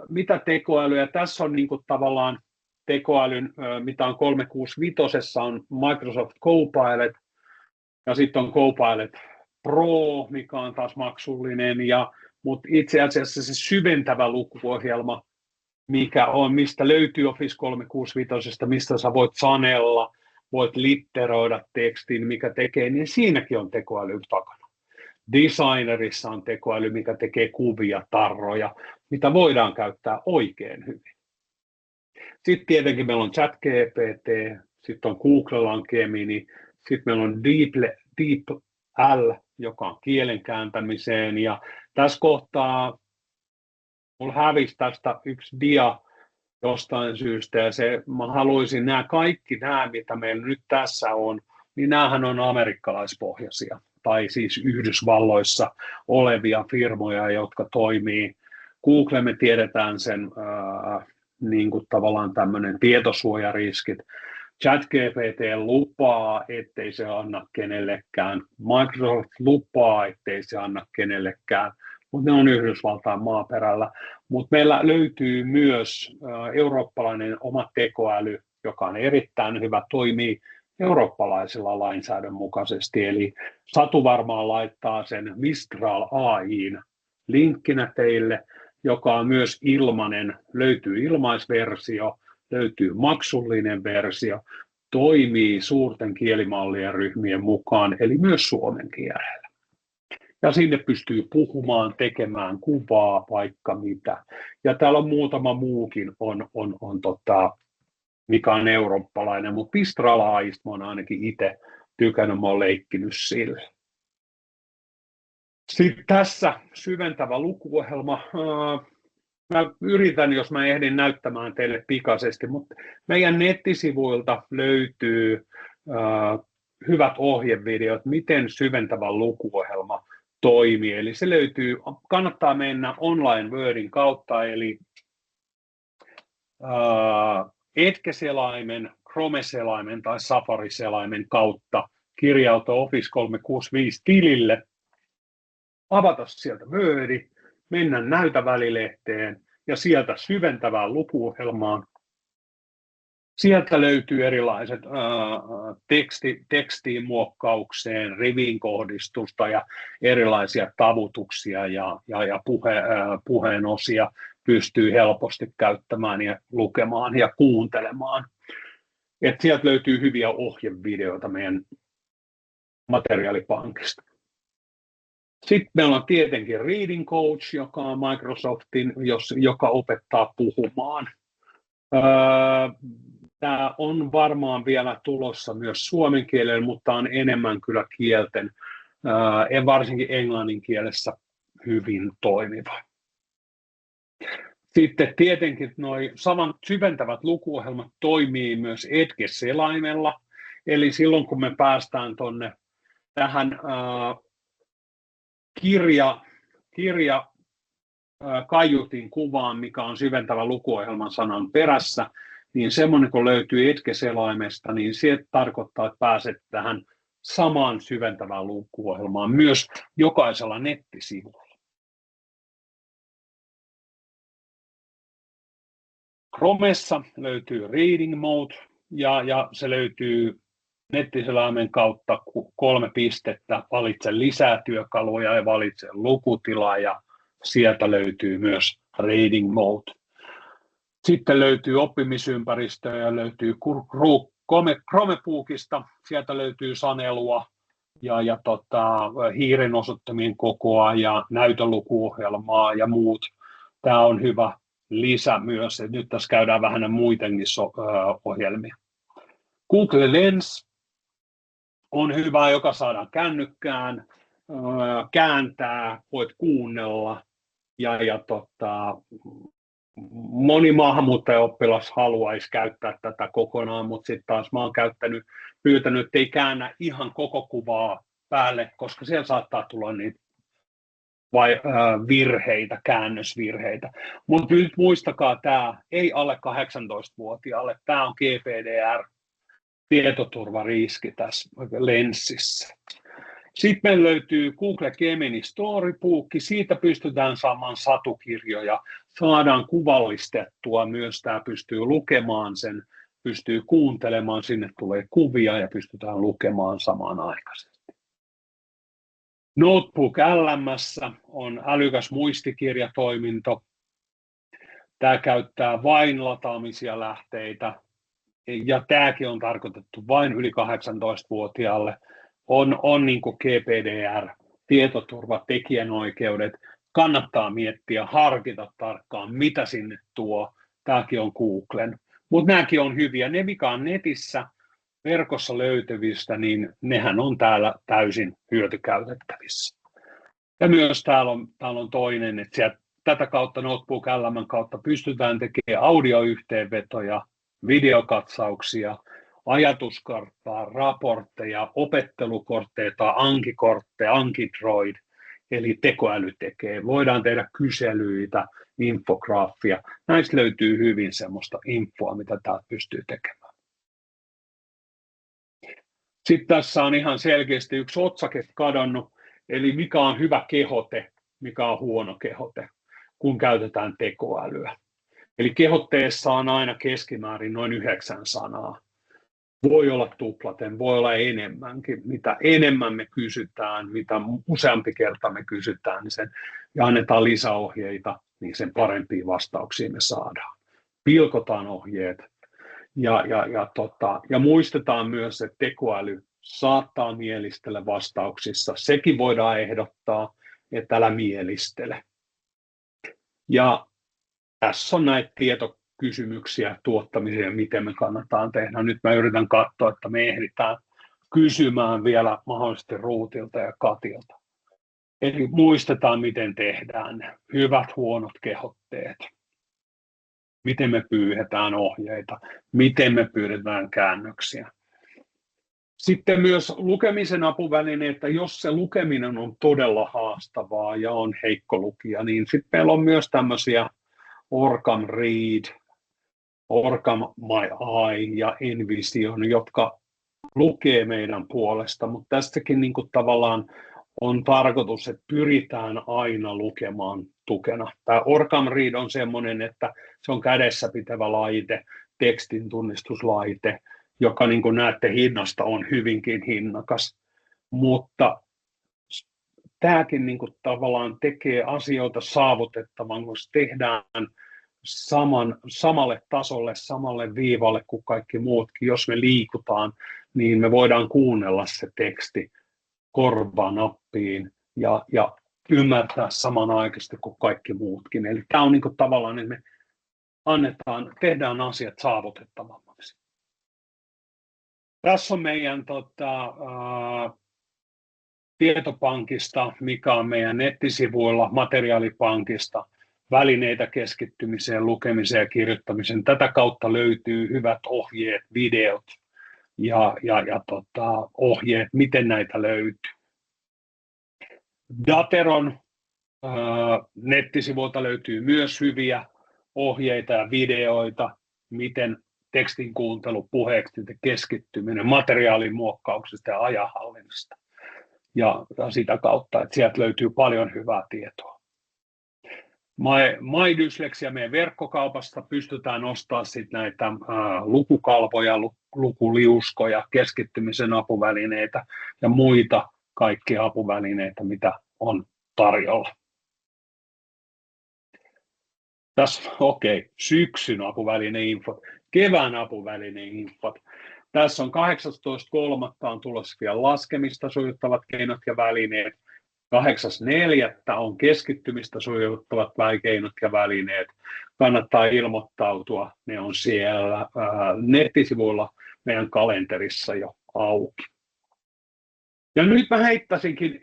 mitä tekoälyä? Tässä on niinku tavallaan tekoälyn, mitä on 365 on Microsoft Copilot, ja sitten on Copilot Pro, mikä on taas maksullinen, mutta itse asiassa se syventävä lukuohjelma, mikä on, mistä löytyy Office 365, mistä sä voit sanella, voit litteroida tekstin, mikä tekee, niin siinäkin on tekoäly takana. Designerissa on tekoäly, mikä tekee kuvia, tarroja, mitä voidaan käyttää oikein hyvin. Sitten tietenkin meillä on ChatGPT, sitten on Googlella on Gemini, sitten meillä on DeepL, joka on kielen kääntämiseen, ja tässä kohtaa mulla hävisi tästä yksi dia jostain syystä, ja mä haluaisin kaikki nämä, mitä meillä nyt tässä on, niin näähän on amerikkalaispohjaisia, tai siis Yhdysvalloissa olevia firmoja, jotka toimii. Google, me tiedetään sen niin kuin tavallaan tämmöinen tietosuojariskit. ChatGPT lupaa, ettei se anna kenellekään. Microsoft lupaa, ettei se anna kenellekään. Mutta ne on Yhdysvaltain maaperällä. Mutta meillä löytyy myös eurooppalainen oma tekoäly, joka on erittäin hyvä, toimii eurooppalaisella lainsäädännön mukaisesti. Eli Satu varmaan laittaa sen Mistral AI:n linkkinä teille, joka on myös ilmainen, löytyy ilmaisversio, löytyy maksullinen versio, toimii suurten kielimallien ryhmien mukaan, eli myös suomen kielellä. Ja sinne pystyy puhumaan, tekemään kuvaa, vaikka mitä. Ja täällä on muutama muukin, mikä on eurooppalainen, mutta Pistralaista mä oon ainakin itse tykännyt, mä oon leikkinyt sillä. Sitten tässä syventävä lukuohjelma. Mä yritän, jos mä ehdin näyttämään teille pikaisesti, mutta meidän nettisivuilta löytyy hyvät ohjevideot, miten syventävä lukuohjelma toimii. Eli se löytyy, kannattaa mennä Online Wordin kautta, eli Edge-selaimen, Chrome-selaimen tai Safari-selaimen kautta kirjautua Office 365 tilille, avata sieltä Wordi, mennä näytä-välilehteen ja sieltä syventävään lukuohjelmaan. Sieltä löytyy erilaiset tekstiin muokkaukseen, rivin kohdistusta ja erilaisia tavutuksia ja puheen osia pystyy helposti käyttämään ja lukemaan ja kuuntelemaan. Et sieltä löytyy hyviä ohjevideoita meidän materiaalipankista. Sitten meillä on tietenkin Reading Coach, joka on Microsoftin, joka opettaa puhumaan. Tämä on varmaan vielä tulossa myös suomen kielellä, mutta on enemmän kyllä kielten, varsinkin englannin kielessä hyvin toimiva. Sitten tietenkin nuo saman syventävät lukuohjelmat toimii myös Edge-selaimella, eli silloin kun me päästään tuonne tähän kaiutin kuvaan, mikä on syventävä lukuohjelman sanan perässä, niin semmoinen kun löytyy Edge-selaimesta, niin se tarkoittaa, että pääset tähän samaan syventävään lukuohjelmaan myös jokaisella nettisivulla. Chromessa löytyy Reading Mode ja se löytyy nettiselaimen kautta 3 pistettä, valitse lisää työkaluja ja valitse lukutila ja sieltä löytyy myös Reading Mode. Sitten löytyy oppimisympäristöä ja löytyy Chromebookista, sieltä löytyy sanelua ja hiiren osoittamien kokoa ja näytölukuohjelmaa ja muut. Tämä on hyvä lisä myös, että nyt tässä käydään vähän muidenkin ohjelmia. Google Lens on hyvä, joka saadaan kännykkään, kääntää, voit kuunnella moni maahanmuuttajaoppilas haluaisi käyttää tätä kokonaan, mutta sitten taas mä oon pyytänyt, että ei käännä ihan koko kuvaa päälle, koska siellä saattaa tulla niitä virheitä, käännösvirheitä. Mutta nyt muistakaa, tämä ei alle 18-vuotiaalle, tämä on GDPR, tietoturvariski tässä lenssissä. Sitten meillä löytyy Google Gemini Storybook, siitä pystytään saamaan satukirjoja, saadaan kuvallistettua myös, tämä pystyy lukemaan sen, pystyy kuuntelemaan, sinne tulee kuvia ja pystytään lukemaan samanaikaisesti. Notebook LM:ssä on älykäs muistikirjatoiminto. Tämä käyttää vain lataamisia lähteitä ja tämäkin on tarkoitettu vain yli 18-vuotiaalle. On niin kuin GDPR, tietoturva, tekijänoikeudet, kannattaa miettiä, harkita tarkkaan, mitä sinne tuo. Tämäkin on Googlen. Mutta nämäkin on hyviä. Ne, mikä on netissä, verkossa löytyvistä, niin nehän on täällä täysin hyötykäytettävissä. Ja myös täällä on toinen, että sieltä, tätä kautta Notebook LM:n kautta pystytään tekemään audioyhteenvetoja, videokatsauksia, ajatuskarttaa, raportteja, opettelukortteja tai Anki-kortteja, Ankidroid, eli tekoäly tekee. Voidaan tehdä kyselyitä, infograafia. Näistä löytyy hyvin semmoista infoa, mitä täältä pystyy tekemään. Sitten tässä on ihan selkeästi yksi otsake kadonnut, eli mikä on hyvä kehote, mikä on huono kehote, kun käytetään tekoälyä. Eli kehotteessa on aina keskimäärin noin 9 sanaa. Voi olla tuplaten, voi olla enemmänkin. Mitä enemmän me kysytään, mitä useampi kerta me kysytään, niin sen, ja annetaan lisäohjeita, niin sen parempia vastauksia me saadaan. Pilkotaan ohjeet ja muistetaan myös, että tekoäly saattaa mielistellä vastauksissa. Sekin voidaan ehdottaa, että älä mielistele. Ja tässä on näitä tietokysymyksiä tuottamiseen, miten me kannattaa tehdä. Nyt mä yritän katsoa, että me ehditään kysymään vielä mahdollisesti Ruutilta ja Katilta. Eli muistetaan, miten tehdään ne hyvät, huonot kehotteet. Miten me pyyhetään ohjeita, miten me pyydetään käännöksiä. Sitten myös lukemisen apuväline, että jos se lukeminen on todella haastavaa ja on heikko lukija, niin sitten meillä on myös tämmöisiä Orcam Read, Orcam My Eye ja Envision, jotka lukee meidän puolesta, mutta tästäkin niin kuin tavallaan on tarkoitus, että pyritään aina lukemaan tukena. Tämä Orcam Read on semmoinen, että se on kädessä pitävä laite, tekstin tunnistuslaite, joka niin kuin näette hinnasta on hyvinkin hinnakas, mutta tämäkin niin kuin tavallaan tekee asioita saavutettavan, kun se tehdään samalle tasolle, samalle viivalle kuin kaikki muutkin. Jos me liikutaan, niin me voidaan kuunnella se teksti korvanappiin ja ymmärtää samanaikaisesti kuin kaikki muutkin. Eli tämä on niin kuin tavallaan, että me tehdään asiat saavutettavammaksi. Tässä on meidän tietopankista, mikä on meidän nettisivuilla, materiaalipankista, välineitä keskittymiseen, lukemiseen ja kirjoittamiseen. Tätä kautta löytyy hyvät ohjeet, videot ja ohjeet, miten näitä löytyy. Dateron nettisivuilta löytyy myös hyviä ohjeita ja videoita, miten tekstin kuuntelu, puheeksi keskittyminen, materiaalin muokkauksesta ja ajanhallinnasta. Ja sitä kautta, että sieltä löytyy paljon hyvää tietoa. My Dyslexia meidän verkkokaupasta pystytään ostamaan sitten näitä lukukalvoja, lukuliuskoja, keskittymisen apuvälineitä ja muita kaikkia apuvälineitä, mitä on tarjolla. Tässä syksyn apuvälineinfot, kevään apuvälineinfot. Tässä on 18.3. on tulossa vielä laskemista sujuttavat keinot ja välineet. 8.4. on keskittymistä sujuttavat keinot ja välineet. Kannattaa ilmoittautua, ne on siellä nettisivuilla meidän kalenterissa jo auki. Ja nyt mä heittäisinkin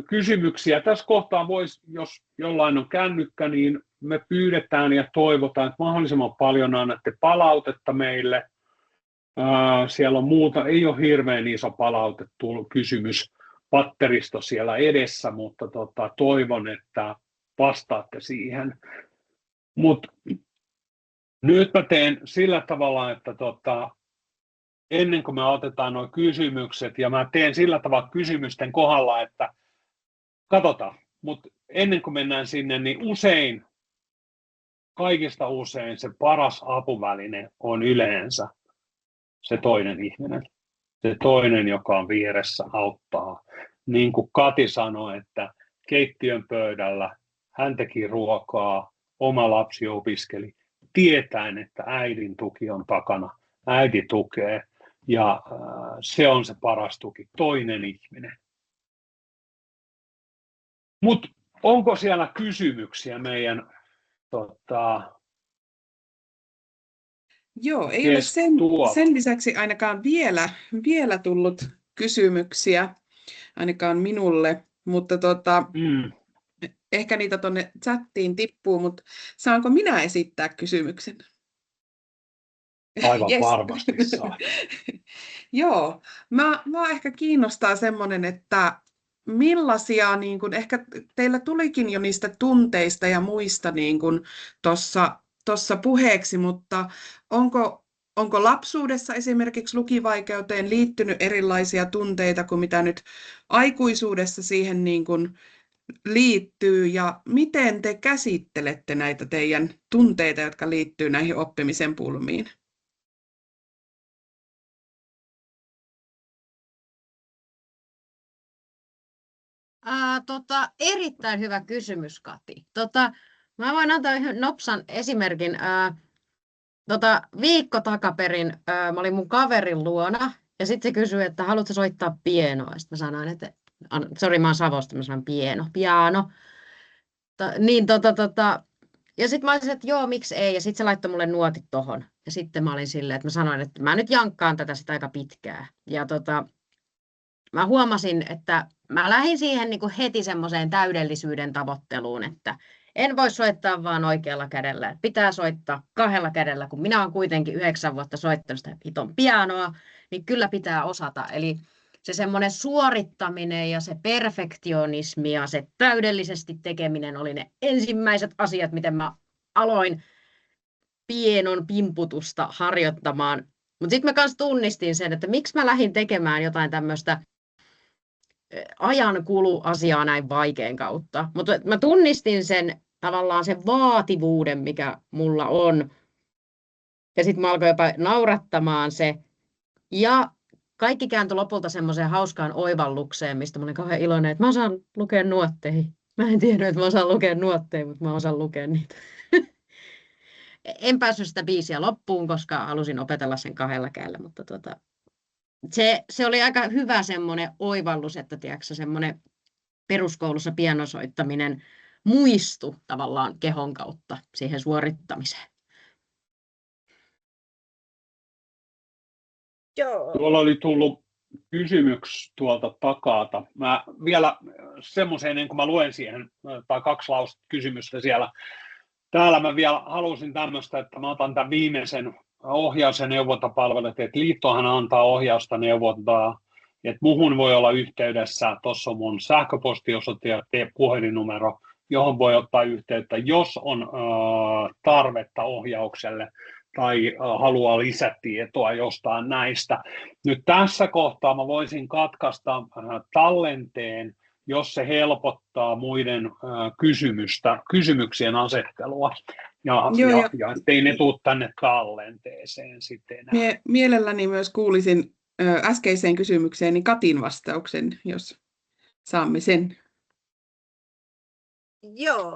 kysymyksiä. Tässä kohtaa voisi, jos jollain on kännykkä, niin me pyydetään ja toivotaan, että mahdollisimman paljon annatte palautetta meille. Siellä on muuta, ei ole hirveän iso kysymys patteristo siellä edessä, mutta toivon, että vastaatte siihen. Mut nyt mä teen sillä tavalla, että ennen kuin me otetaan nuo kysymykset, ja mä teen sillä tavalla kysymysten kohdalla, että katsotaan, mutta ennen kuin mennään sinne, niin kaikista usein se paras apuväline on yleensä se toinen ihminen. Se toinen, joka on vieressä, auttaa. Niin kuin Kati sanoi, että keittiön pöydällä hän teki ruokaa, oma lapsi opiskeli, tietäen, että äidin tuki on takana. Äiti tukee ja se on se paras tuki, toinen ihminen. Mutta onko siellä kysymyksiä meidän Joo, ei ole sen lisäksi ainakaan vielä tullut kysymyksiä, ainakaan minulle, mutta ehkä niitä tuonne chattiin tippuu, mutta saanko minä esittää kysymyksen? Aivan yes. Varmasti saa. Joo, mä ehkä kiinnostaa semmoinen, että millaisia, niin kun, ehkä teillä tulikin jo niistä tunteista ja muista niin kun tuossa puheeksi, mutta onko lapsuudessa esimerkiksi lukivaikeuteen liittynyt erilaisia tunteita kuin mitä nyt aikuisuudessa siihen niin kun liittyy, ja miten te käsittelette näitä teidän tunteita, jotka liittyy näihin oppimisen pulmiin? Erittäin hyvä kysymys, Kati. Mä voin antaa yhden nopsan esimerkin. Viikko takaperin mä olin mun kaverin luona Ja sitten se kysyi, että haluatko soittaa pienoa? Sitten mä sanoin, että sori, mä oon Savosta, mä sanoin piano. Ja sitten mä olisin, että joo, miksi ei. Ja sitten se laittoi mulle nuotit tohon. Ja sitten mä olin silleen, että mä sanoin, että mä nyt jankkaan tätä sitä aika pitkään. Ja mä huomasin, että mä lähdin siihen niin kuin heti semmoiseen täydellisyyden tavoitteluun, että en voi soittaa vaan oikealla kädellä. Pitää soittaa 2 kädellä, kun minä olen kuitenkin 9 vuotta soittanut sitä hiton pianoa, niin kyllä pitää osata. Eli se semmoinen suorittaminen ja se perfektionismi ja se täydellisesti tekeminen oli ne ensimmäiset asiat, miten mä aloin pienon pimputusta harjoittamaan. Mutta sitten mä kanssa tunnistin sen, että miksi mä lähdin tekemään jotain tämmöistä ajankuluasiaa näin vaikean kautta. Mutta mä tunnistin sen tavallaan sen vaativuuden, mikä mulla on. Ja sitten mä alkoin jopa naurattamaan se. Ja kaikki kääntyi lopulta semmoiseen hauskaan oivallukseen, mistä mä olin kauhean iloinen, että mä osaan lukea nuotteihin. Mä en tiedä, että mä osaan lukea nuotteja, mutta mä osaan lukea niitä. En päässyt sitä biisiä loppuun, koska halusin opetella sen 2 kädellä, mutta se oli aika hyvä semmoinen oivallus, että tiedätkö, semmoinen peruskoulussa pianosoittaminen muistui tavallaan kehon kautta siihen suorittamiseen. Joo. Tuolla oli tullut kysymys tuolta takalta. Mä vielä semmoisen, ennen kuin mä luen siihen, tai 2 kysymystä siellä. Täällä mä vielä halusin tämmöistä, että mä otan tämän viimeisen ohjaus- ja neuvontapalvelut, että liittohan antaa ohjausta neuvontaa, että muhun voi olla yhteydessä, tuossa on mun sähköpostiosoite ja puhelinnumero, johon voi ottaa yhteyttä, jos on tarvetta ohjaukselle tai haluaa lisätietoa jostain näistä. Nyt tässä kohtaa mä voisin katkaista tallenteen, jos se helpottaa muiden kysymyksien asettelua, ja ettei ne tule tänne tallenteeseen sitten enää. Mielelläni myös kuulisin äskeiseen kysymykseen niin Katin vastauksen, jos saamme sen. Joo.